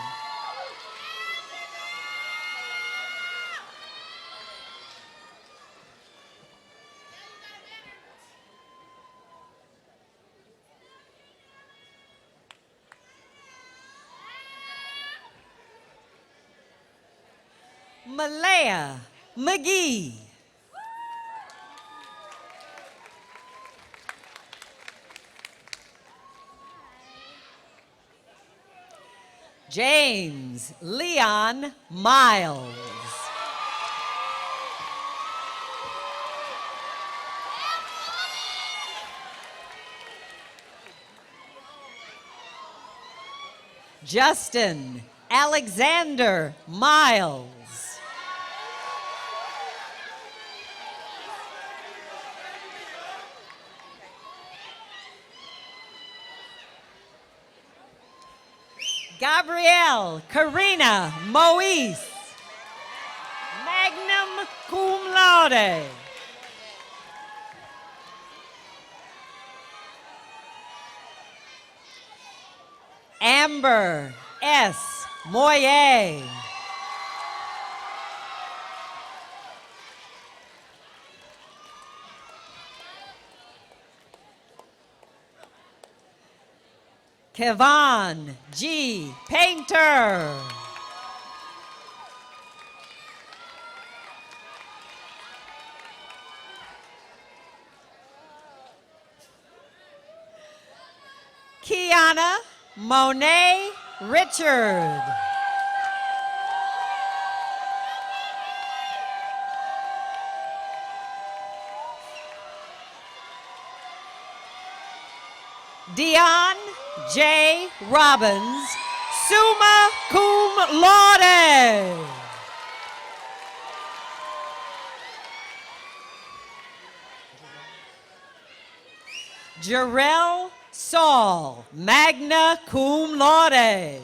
Malaya McGee. James Leon Miles. Justin Alexander Miles. Gabrielle Karina Moise. Magnum cum laude. Amber S. Moyer. Kevon G. Painter. Kiana Monet Richard. Dion J. Robbins, summa cum laude. Jarrell Saul, magna cum laude.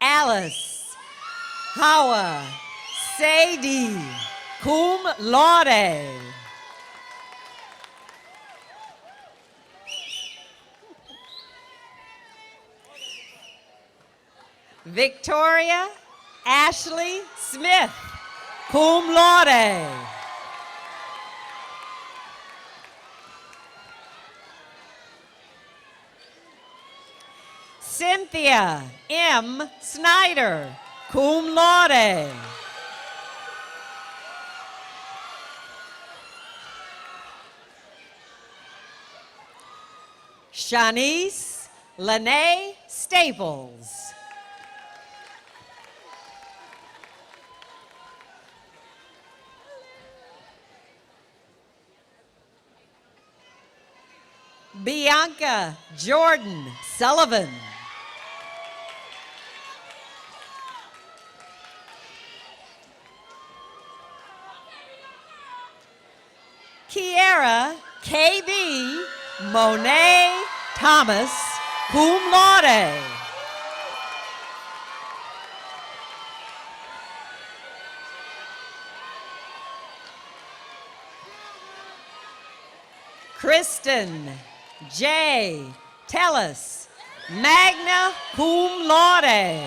Alice Hawa Sadie, cum laude. Victoria Ashley Smith, cum laude. Cynthia M. Snyder, cum laude. Shanice Lene Staples. Bianca Jordan Sullivan. Kiera KB Monet Thomas, cum laude. Kristen J. Tellis, magna cum laude.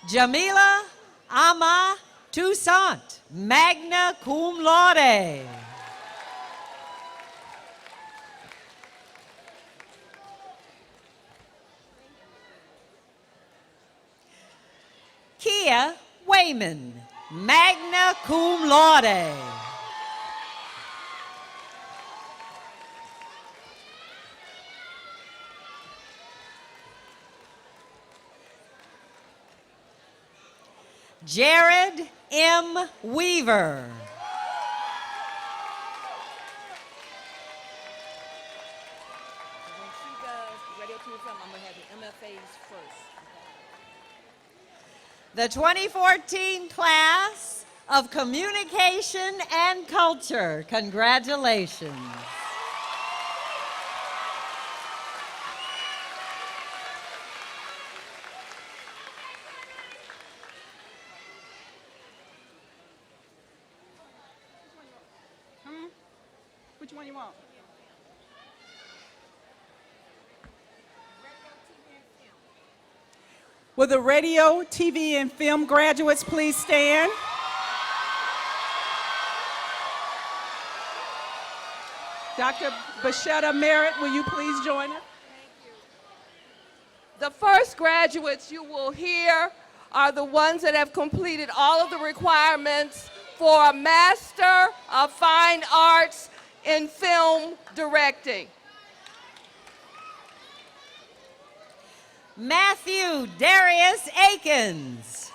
Jamila Ama Toussaint, magna cum laude. Kia Wayman, magna cum laude. Jared M. Weaver. When she does radio to something, I'm going to have the MFAs first. The 2014 class of Communication and Culture. Congratulations. Which one you want? Will the radio, TV, and film graduates please stand? Dr. Bashetta Merritt, will you please join us? The first graduates you will hear are the ones that have completed all of the requirements for a Master of Fine Arts in Film Directing. Matthew Darius Akins.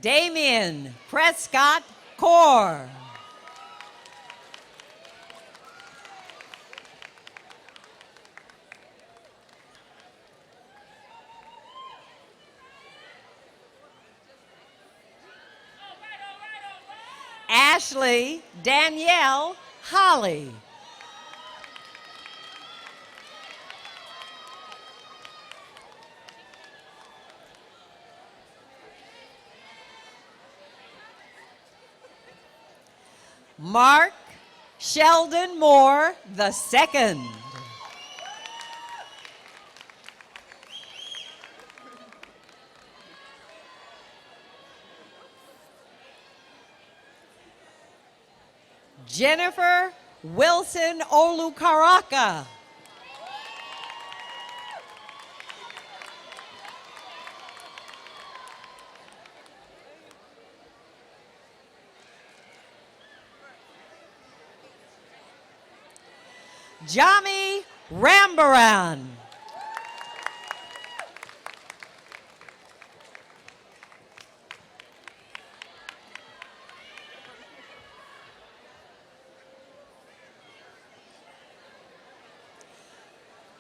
Damian Prescott Core. Ashley Danielle Holly. Mark Sheldon Moore II. Jennifer Wilson Olukaraka. Jami Rambaran.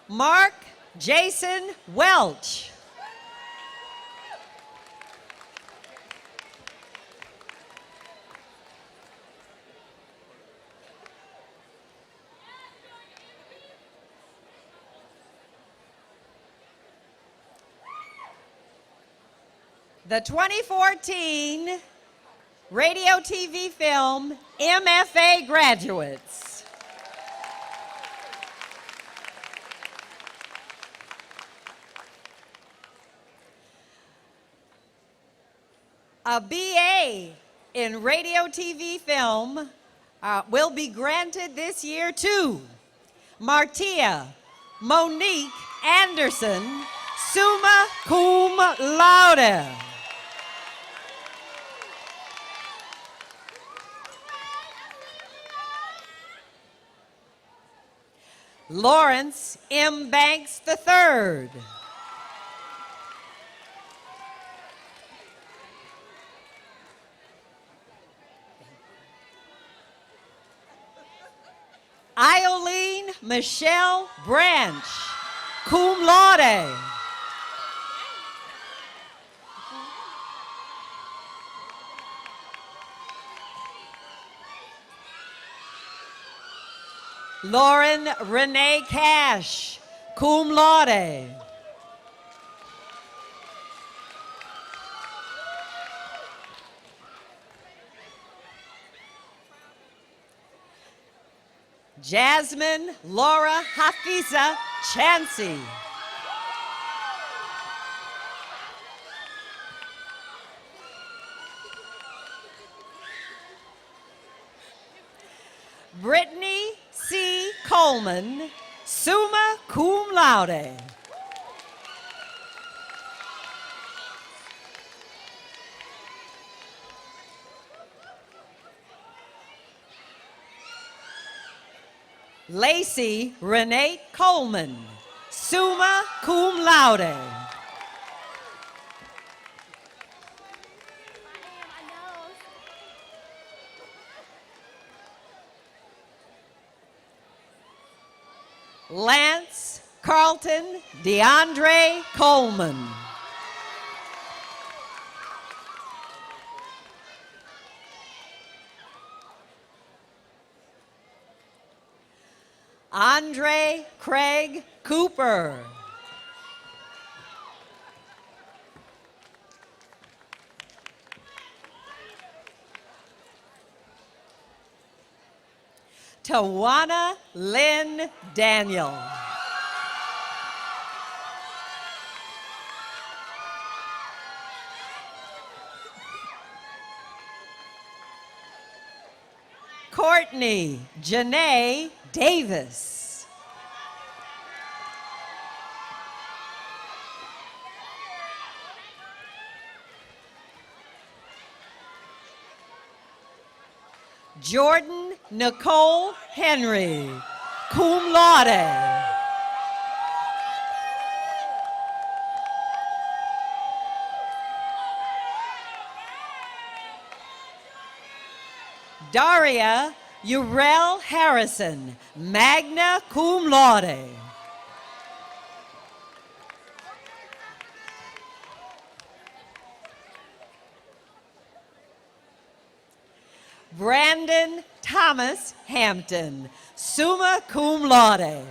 Mark Jason Welch. The 2014 Radio TV Film MFA graduates. A BA in Radio TV Film will be granted this year to Martia Monique Anderson, summa cum laude. Lawrence M. Banks III. Ioline Michelle Branch, cum laude. Lauren Renee Cash, cum laude. Jasmine Laura Hafiza Chansey. Brittany C. Coleman, summa cum laude. Lacey Renee Coleman, summa cum laude. Lance Carlton DeAndre Coleman. Andre Craig Cooper. Tawana Lynn Daniel. Courtney Janae Davis. Jordan Nicole Henry, cum laude. Daria Urel Harrison, magna cum laude. Brandon Thomas Hampton, summa cum laude.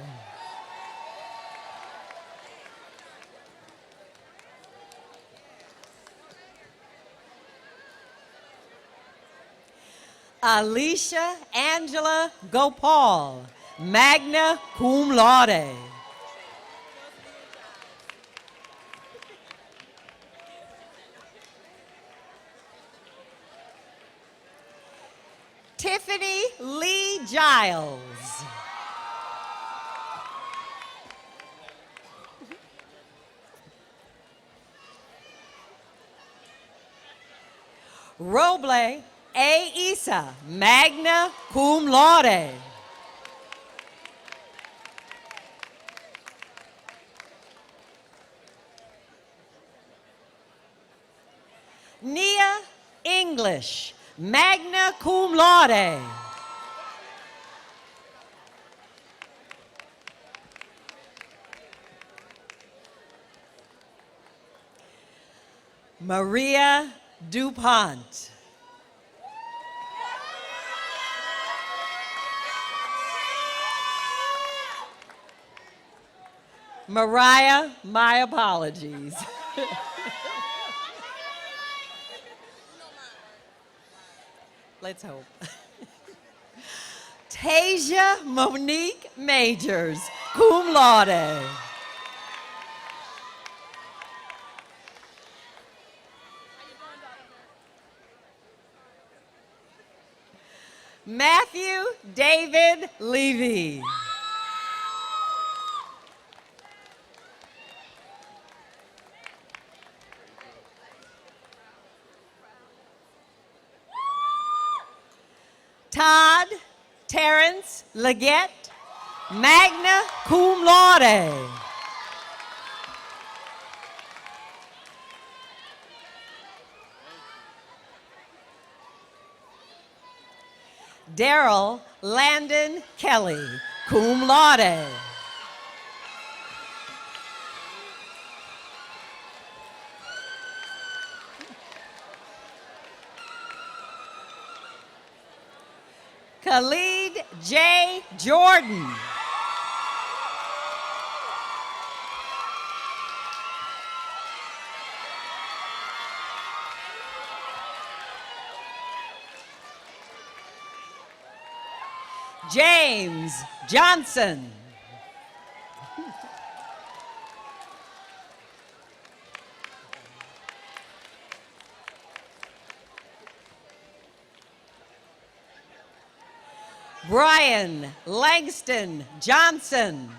Alicia Angela Gopal, magna cum laude. Tiffany Lee Giles. Roble A. Isa, magna cum laude. Nia English, magna cum laude. Maria DuPont. Mariah, my apologies. Let's hope. Tasia Monique Majors, cum laude. Matthew David Levy. Todd Terrence Leggett, magna cum laude. Daryl Landon Kelly, cum laude. Khalid J. Jordan. James Johnson. Brian Langston Johnson.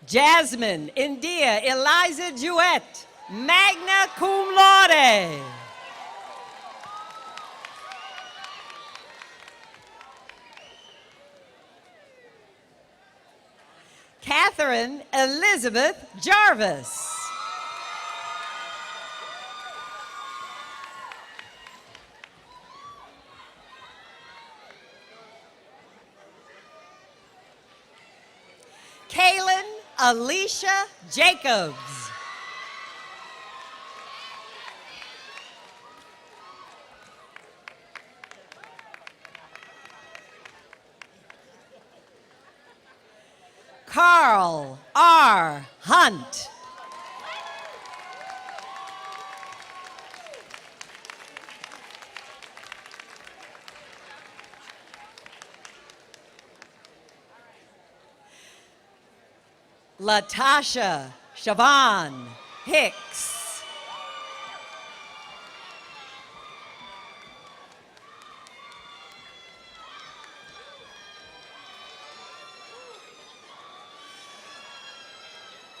Jasmine India Eliza Jewett, magna cum laude. Catherine Elizabeth Jarvis. Kaylin Alicia Jacobs. Carl R. Hunt. Latasha Siobhan Hicks.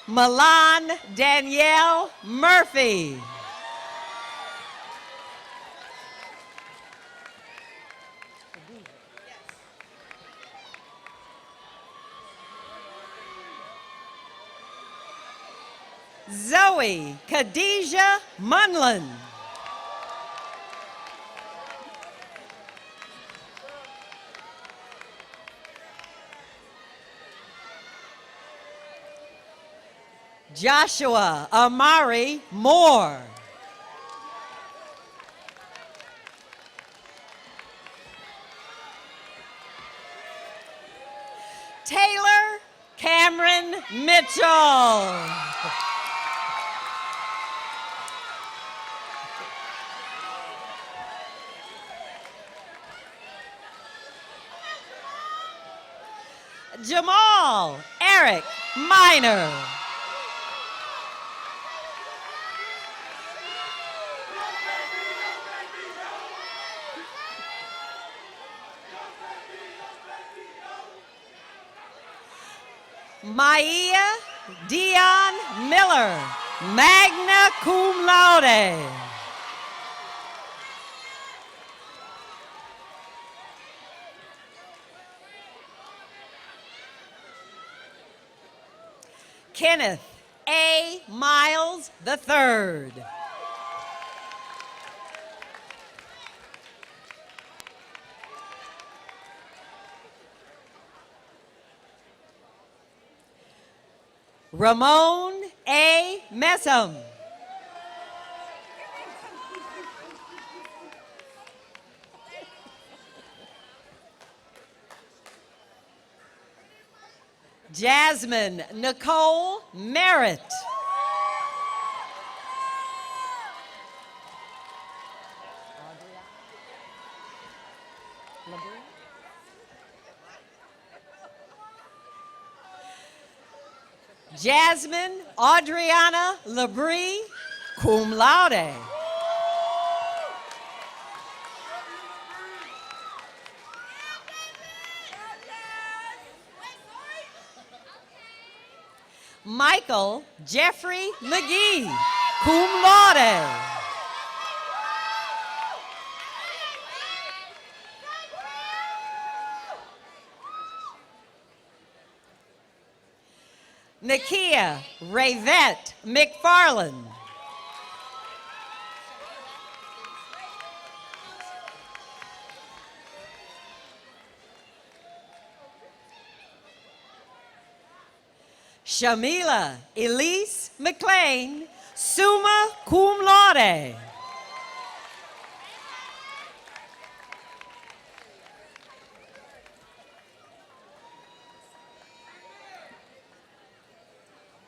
Milan Danielle Murphy. Zoe Khadijah Munlin. Joshua Amari Moore. Taylor Cameron Mitchell. Jamal Eric Minor. Maya Dion Miller, magna cum laude. Kenneth A. Miles III. Ramon A. Messam. Jasmine Nicole Merritt. Jasmine Adriana Labrie, cum laude. Michael Jeffrey McGee, cum laude. Nakia Rayvette McFarland. Shamila Elise McLean, summa cum laude.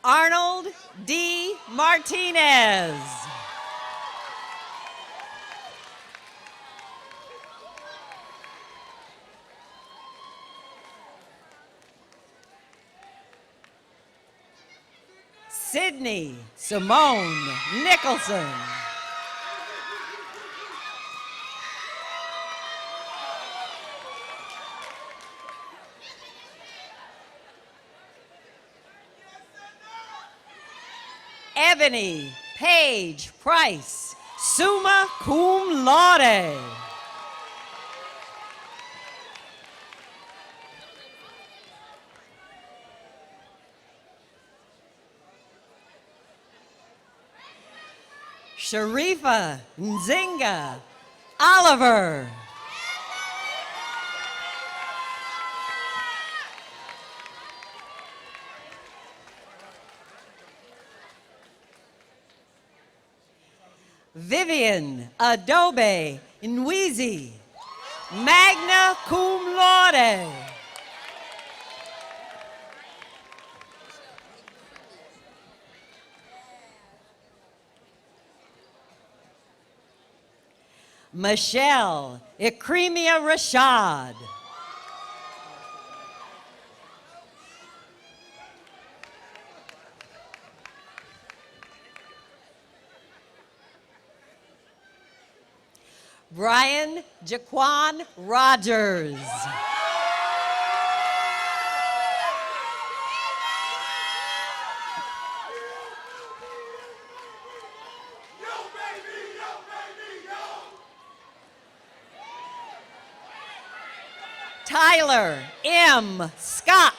Arnold D. Martinez. Sydney Simone Nicholson. Ebony Paige Price, summa cum laude. Sharifa Nzinga Oliver. Vivian Adobe Nwizi, magna cum laude. Michelle Ikremia Rashad. Brian Jaquan Rogers. Tyler M. Scott.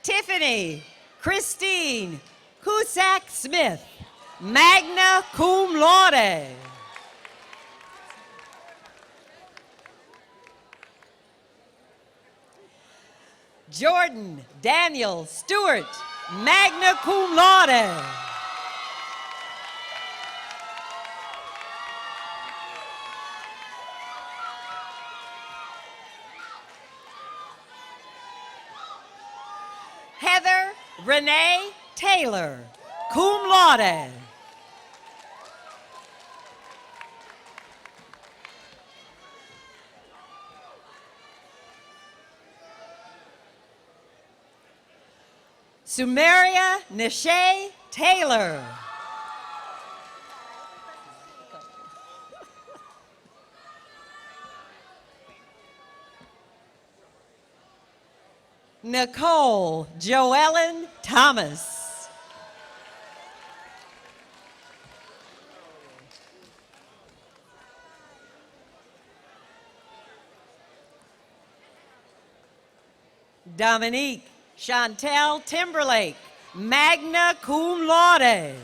Tiffany Christine HUSOC Smith, magna cum laude. Jordan Daniel Stewart, magna cum laude. Heather Renee Taylor, cum laude. Sumeria Nishay Taylor. Nicole Joellen Thomas. Dominique Chantel Timberlake, magna cum laude.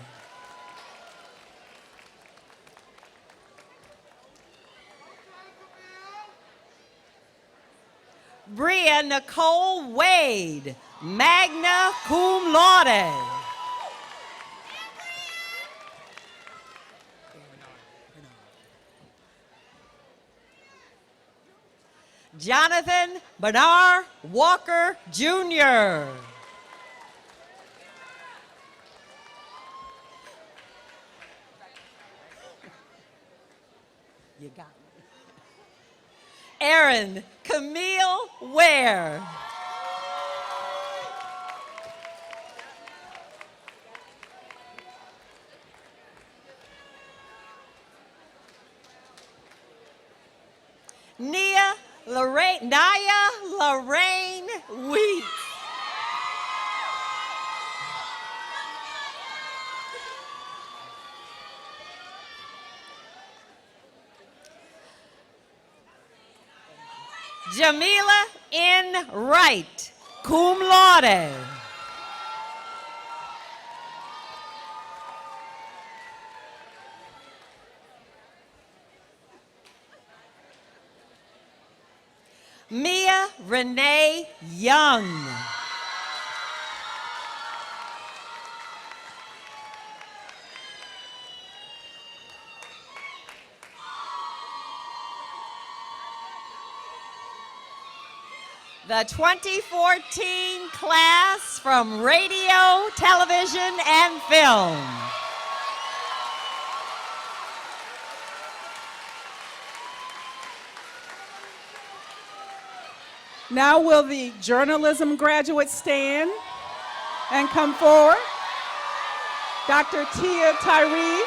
Bria Nicole Wade, magna cum laude. Jonathan Bernard Walker Jr. You got me. Aaron Camille Ware. Naya Lorraine Wheat. Jamila N. Wright, cum laude. Mia Renee Young. The 2014 class from radio, television, and film. Now will the journalism graduates stand and come forward? Dr. Tia Tyree.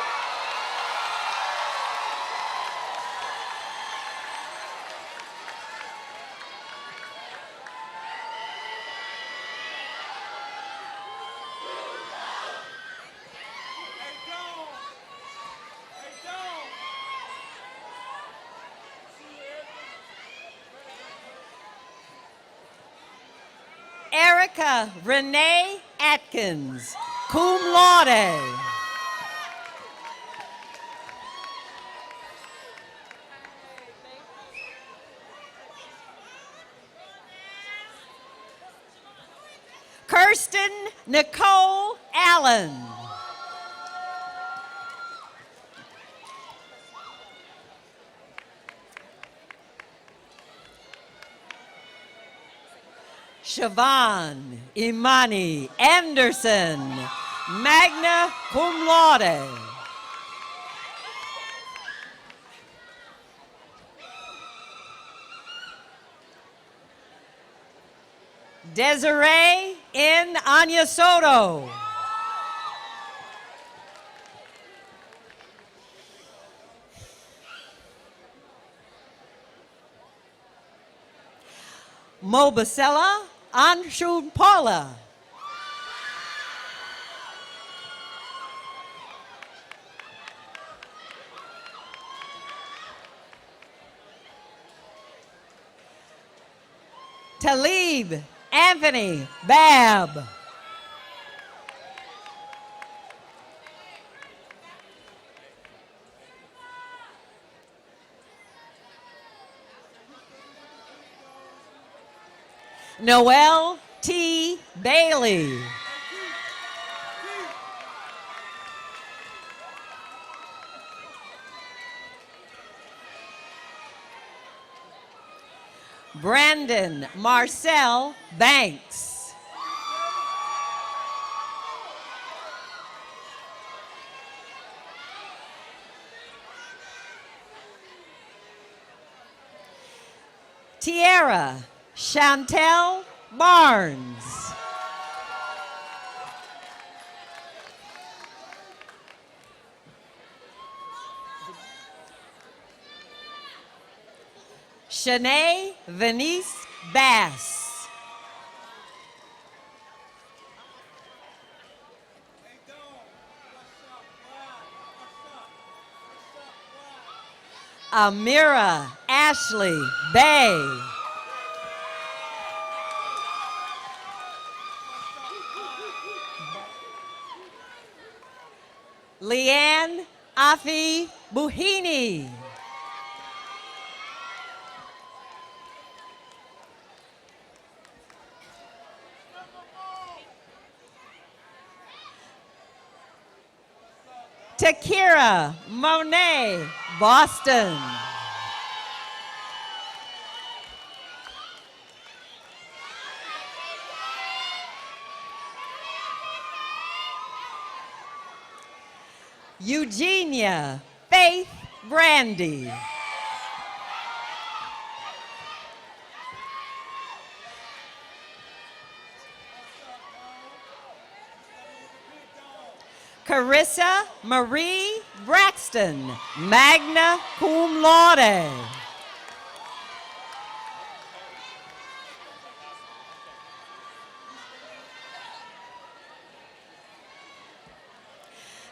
Erica Renee Atkins, cum laude. Kirsten Nicole Allen. Siobhan Imani Anderson, magna cum laude. Desiree N. Anya Soto. Mobasela Anshu Paula. Talib Anthony Bab. Noel T. Bailey. Brandon Marcel Banks. Tierra Chantel Barnes. Shanae Venice Bass. Amira Ashley Bay. Leanne Afi Buhini. Takira Monet Boston. Eugenia Faith Brandy. Carissa Marie Braxton, magna cum laude.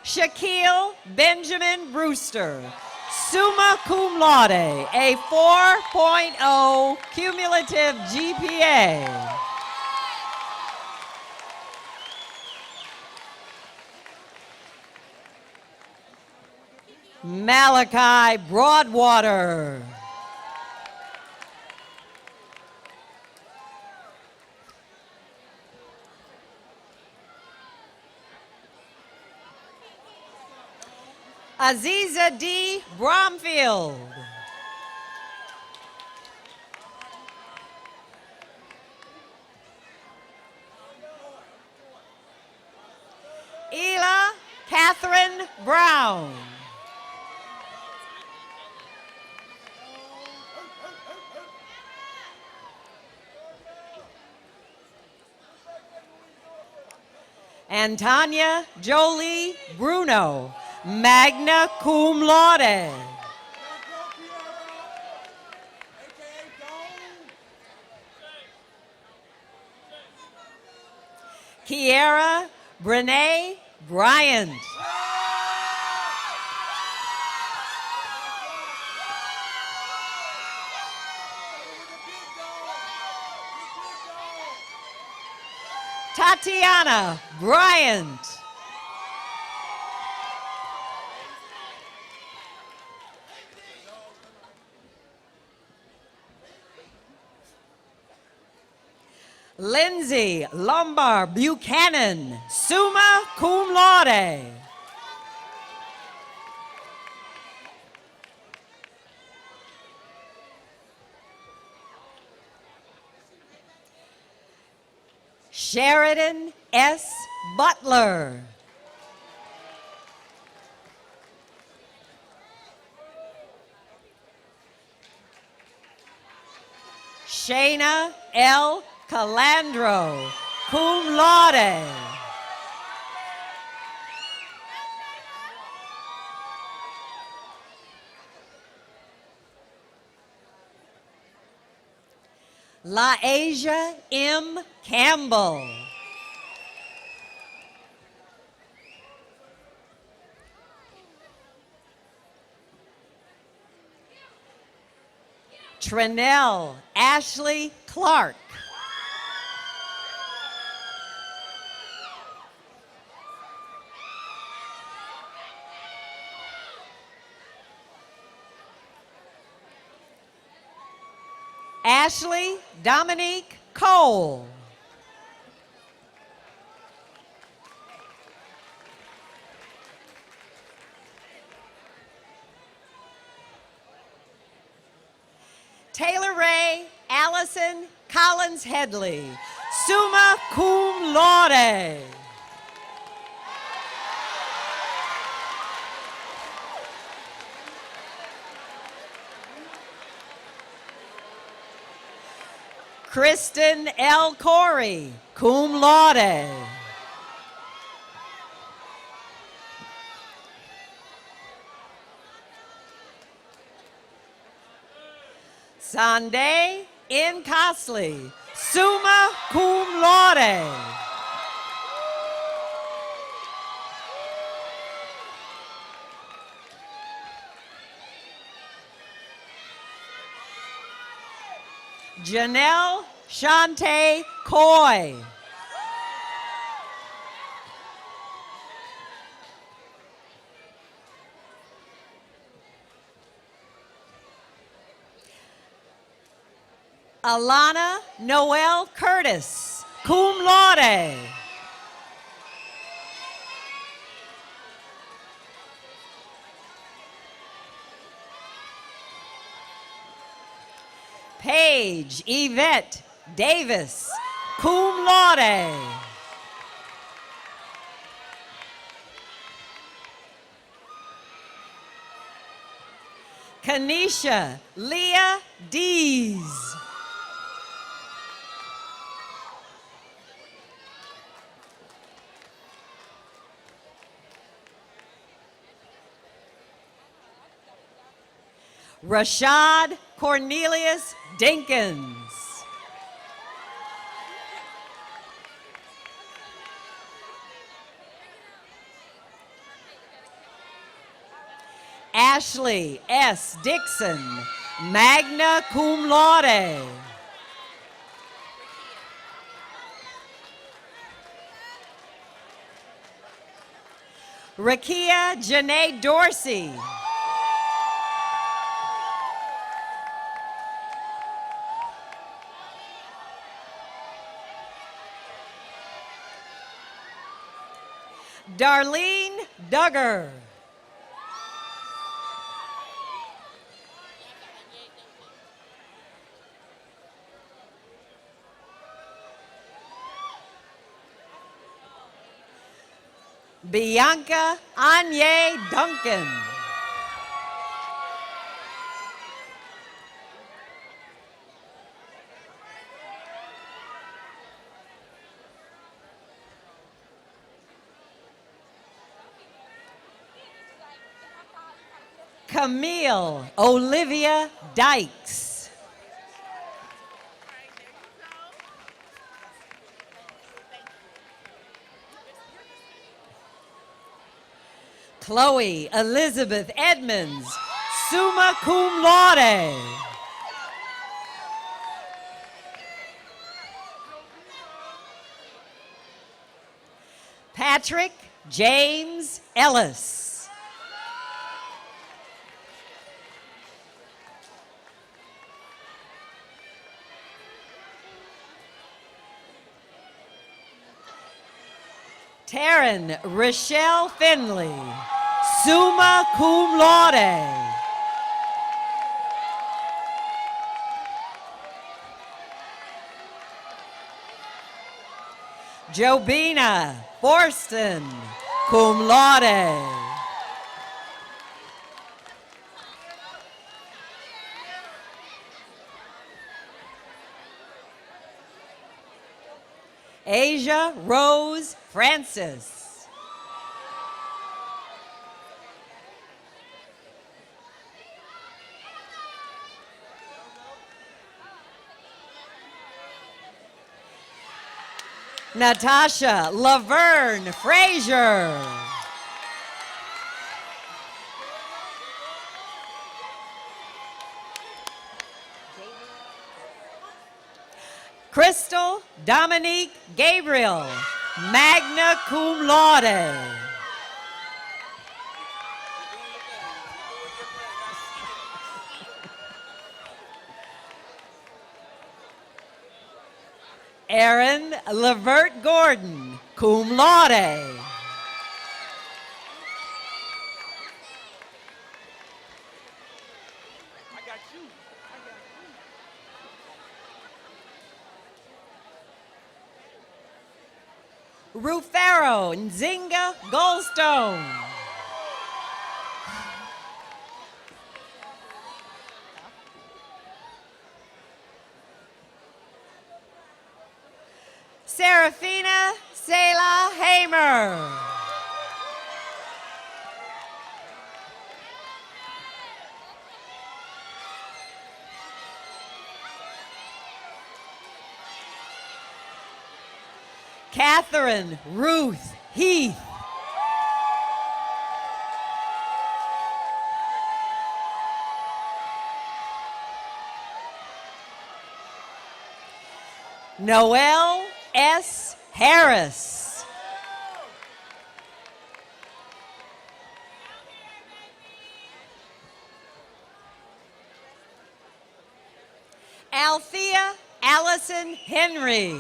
Shaquille Benjamin Brewster, summa cum laude, a 4.0 cumulative GPA. Malachi Broadwater. Aziza D. Bromfield. Ela Catherine Brown. And Tanya Jolie Bruno, magna cum laude. Kiera Brene Bryant. Tatiana Bryant. Lindsay Lombard Buchanan, summa cum laude. Sheridan S. Butler. Shayna L. Calandro, cum laude. La Asia M. Campbell. Trenell Ashley Clark. Ashley Dominique Cole. Taylor Ray Allison Collins Headley, summa cum laude. Kristen L. Corey, cum laude. Sunday N. Cosley, summa cum laude. Janelle Shante Coy. Alana Noel Curtis, cum laude. Paige Yvette Davis, cum laude. Kanisha Leah Dees. Rashad Cornelius Dinkins. Ashley S. Dixon, magna cum laude. Rakia Janae Dorsey. Darlene Duggar. Bianca Anye Duncan. Camille Olivia Dykes. Chloe Elizabeth Edmonds, summa cum laude. Patrick James Ellis. Taryn Rochelle Finley, summa cum laude. Jobina Forston, cum laude. Asia Rose Francis. Natasha Laverne Frazier. Crystal Dominique Gabriel, magna cum laude. Aaron Levert Gordon, cum laude. Rufero Nzinga Goldstone. Serafina Selah Hamer. Catherine Ruth Heath. Noel S. Harris. Althea Allison Henry.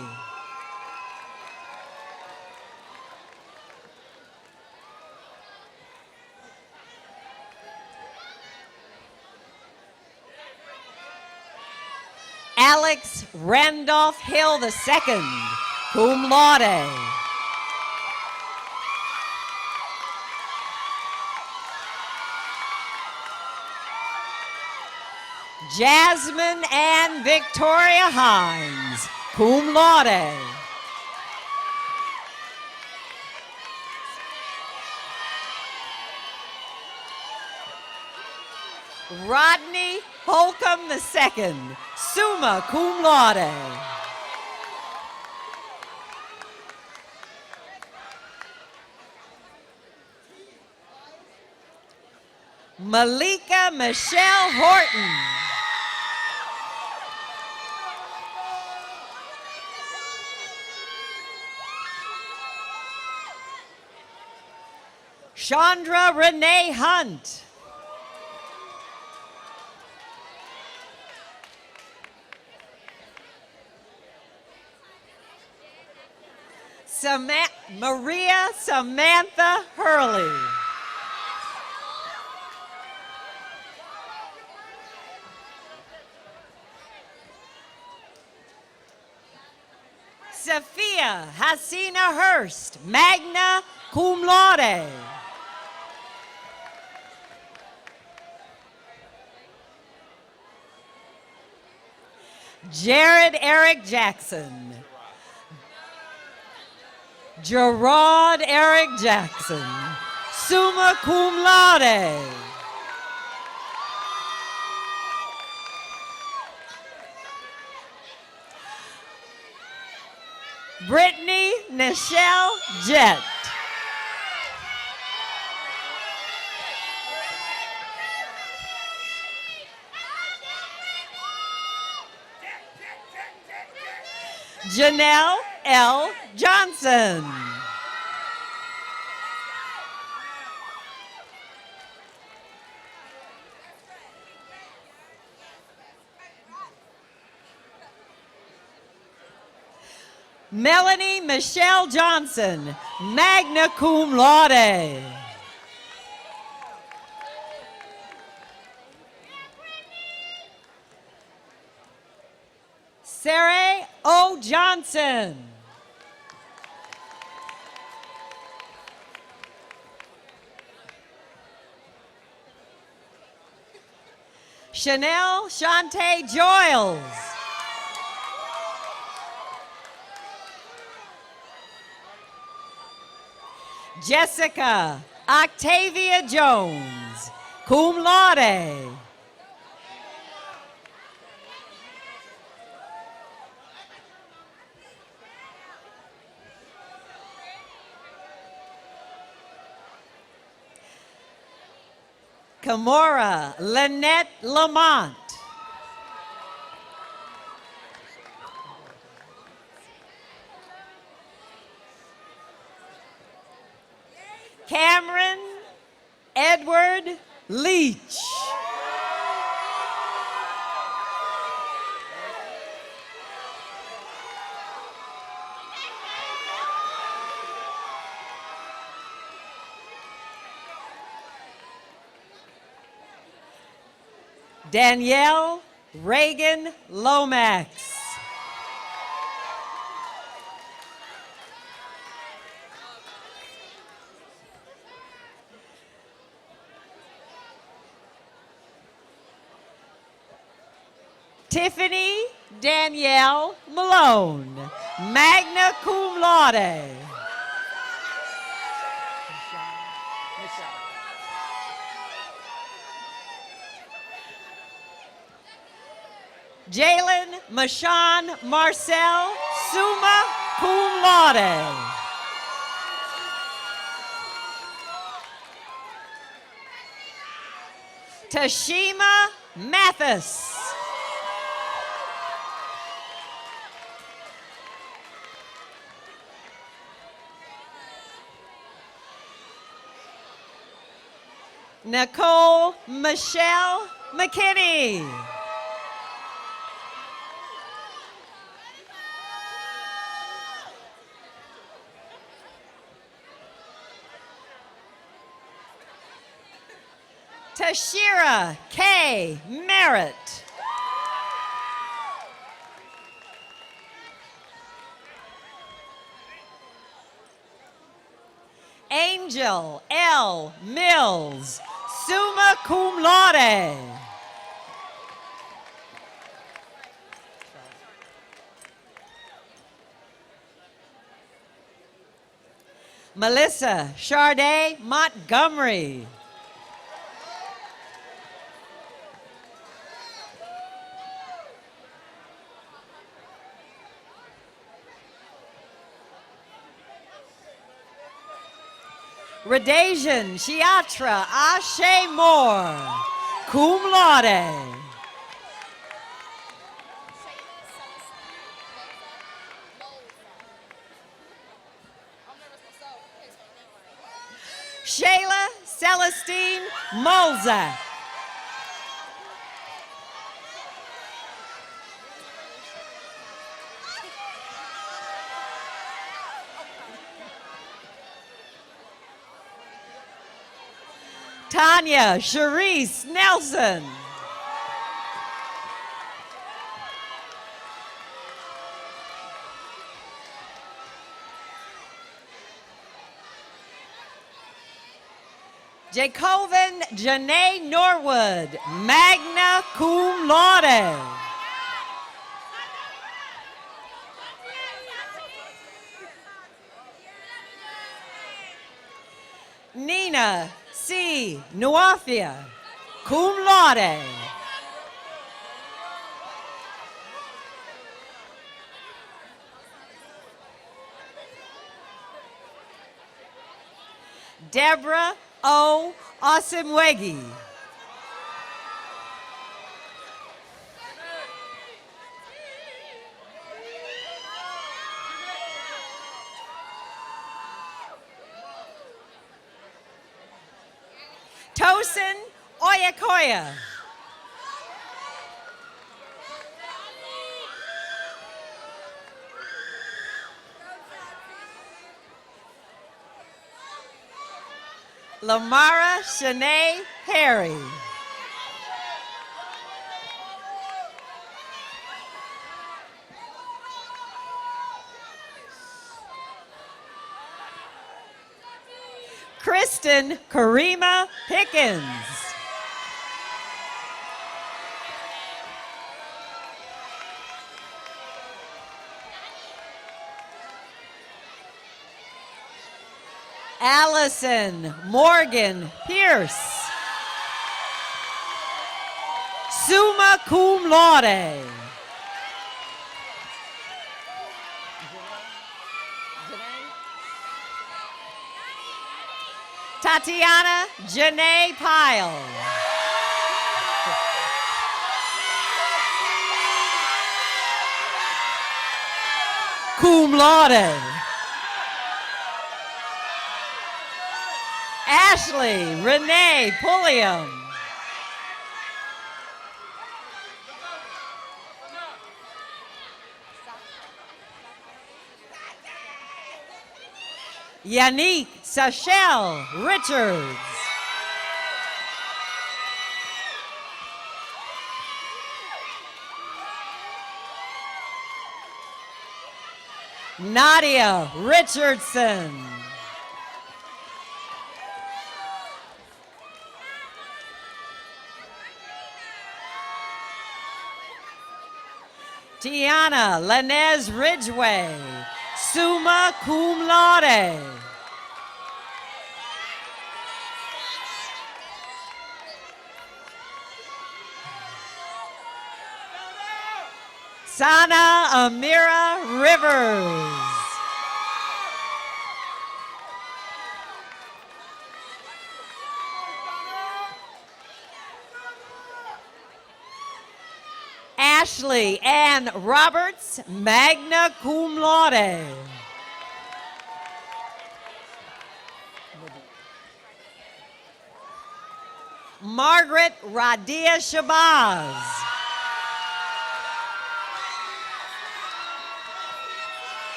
Alex Randolph Hill II, cum laude. Jasmine Ann Victoria Hines, cum laude. Rodney Holcomb II, summa cum laude. Malika Michelle Horton. Chandra Renee Hunt. Maria Samantha Hurley. Sophia Hasina Hurst, magna cum laude. Jared Eric Jackson. Gerard Eric Jackson, summa cum laude. Brittany Nichelle Jett. Janelle L. Johnson. Melanie Michelle Johnson, magna cum laude. Sarah O. Johnson. Chanel Shantae Joyles. Jessica Octavia Jones, cum laude. Kamora Lynette Lamont. Cameron Edward Leach. Danielle Reagan Lomax. Tiffany Danielle Malone, magna cum laude. Jalen Mashawn Marcel, summa cum laude. Tashima Mathis. Nicole Michelle McKinney. Tashira K. Merritt. Angel L. Mills, summa cum laude. Melissa Charday Montgomery. Radajan Shiatra Ashe Moore, cum laude. Shayla Celestine Molzak. Tanya Sharice Nelson. Jacobin Janae Norwood, magna cum laude. Nina C. Nuafia, cum laude. Deborah O. Osimwegi. Tosin Oyakoya. Lamara Shanae Perry. Kristen Karima Pickens. Allison Morgan Pierce. Summa cum laude. Tatiana Janae Pyle. Cum laude. Ashley Renee Pulliam. Yannick Sachelle Richards. Nadia Richardson. Tiana Lanez Ridgway, summa cum laude. Sana Amira Rivers. Ashley Ann Roberts, magna cum laude. Margaret Radia Shabazz.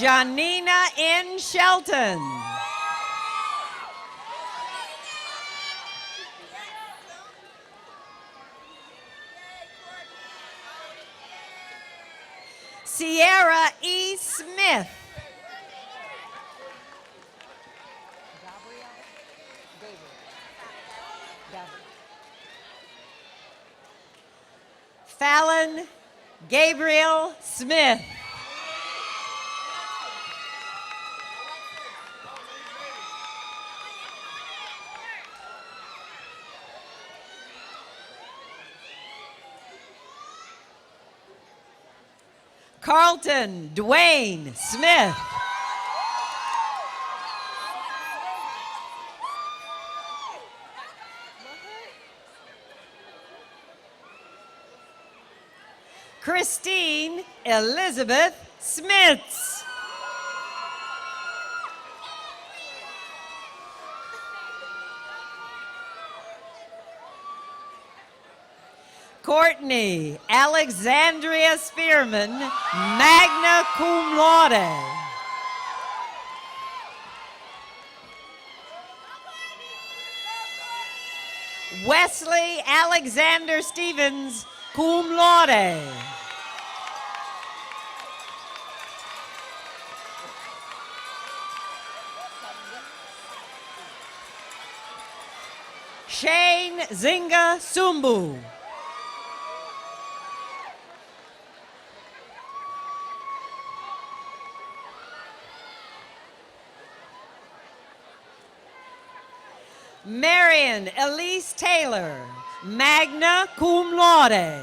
Janina N. Shelton. Sierra E. Smith. Fallon Gabriel Smith. Carlton Dwayne Smith. Christine Elizabeth Smits. Courtney Alexandria Spearman, magna cum laude. Wesley Alexander Stevens, cum laude. Shane Zinga Sumbu. Marion Elise Taylor, magna cum laude.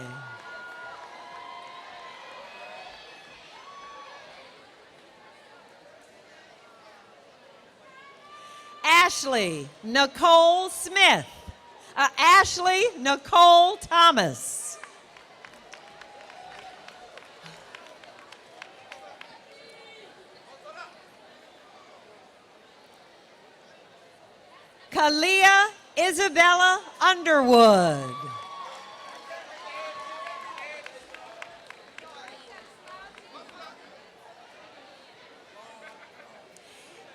Ashley Nicole Smith. Ashley Nicole Thomas. Kalia Isabella Underwood.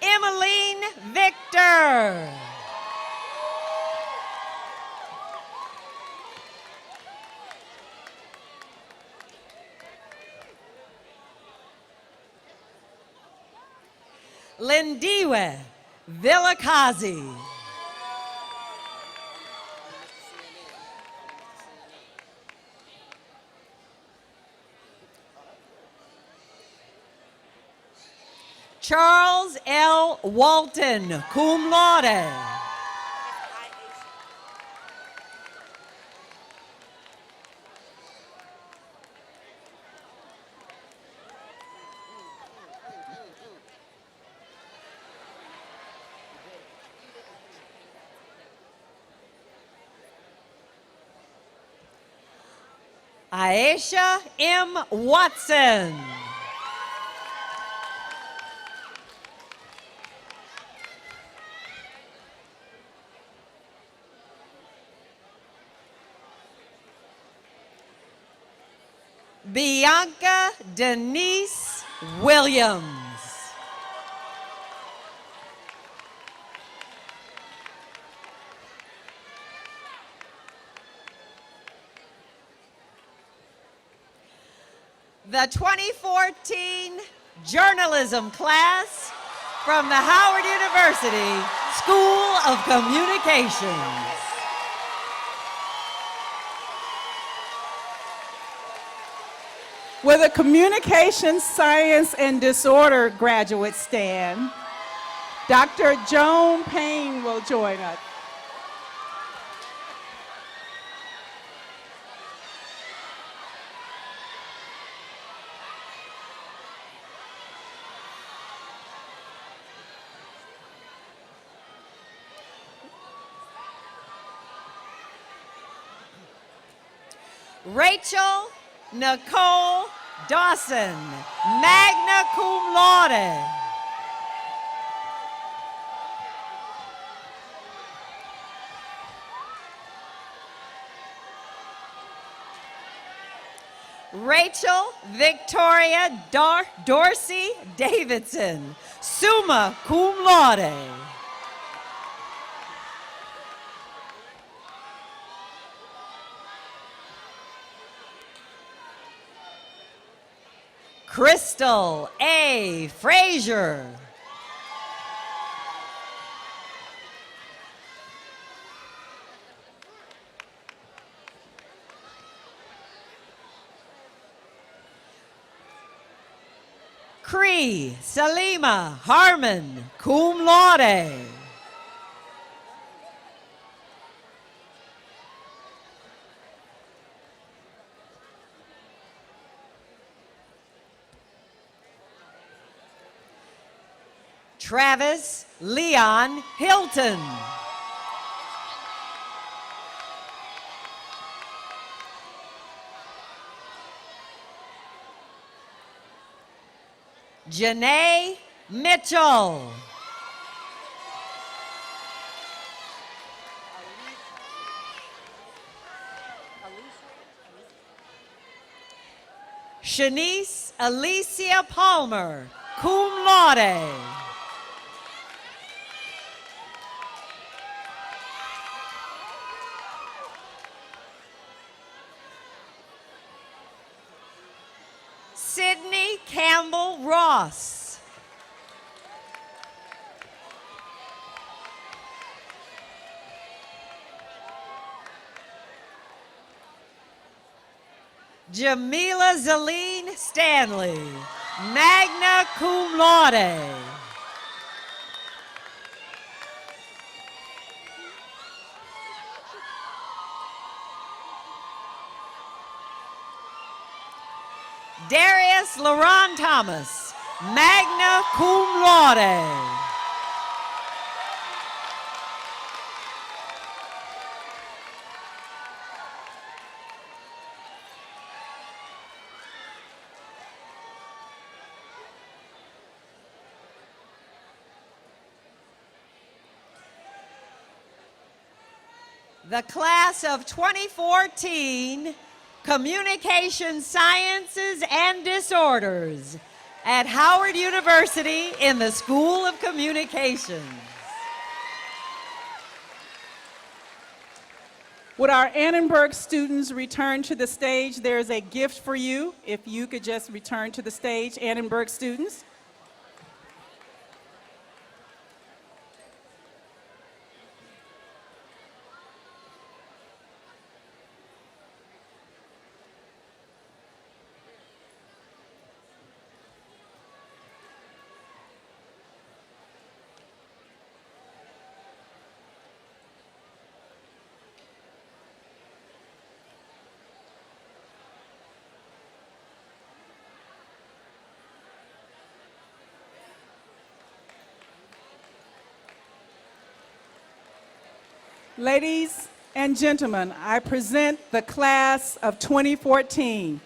Emmeline Victor. Lindiwe Villakazi. Charles L. Walton, cum laude. Aisha M. Watson. Bianca Denise Williams. The 2014 journalism class from the Howard University School of Communications. Will the Communications Science and Disorder graduates stand? Dr. Joan Payne will join us. Rachel Nicole Dawson, magna cum laude. Rachel Victoria Dorsey Davidson, summa cum laude. Crystal A. Frazier. Cree Salima Harmon, cum laude. Travis Leon Hilton. Janae Mitchell. Shanice Alicia Palmer, cum laude. Sydney Campbell Ross. Jamila Zaleen Stanley, magna cum laude. Darius Laron Thomas, magna cum laude. The class of 2014 Communication Sciences and Disorders at Howard University in the School of Communications. Would our Annenberg students return to the stage? There's a gift for you. If you could just return to the stage, Annenberg students. Ladies and gentlemen, I present the class of 2014.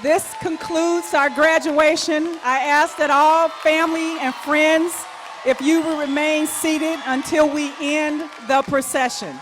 This concludes our graduation. I ask that all family and friends, if you will remain seated until we end the procession.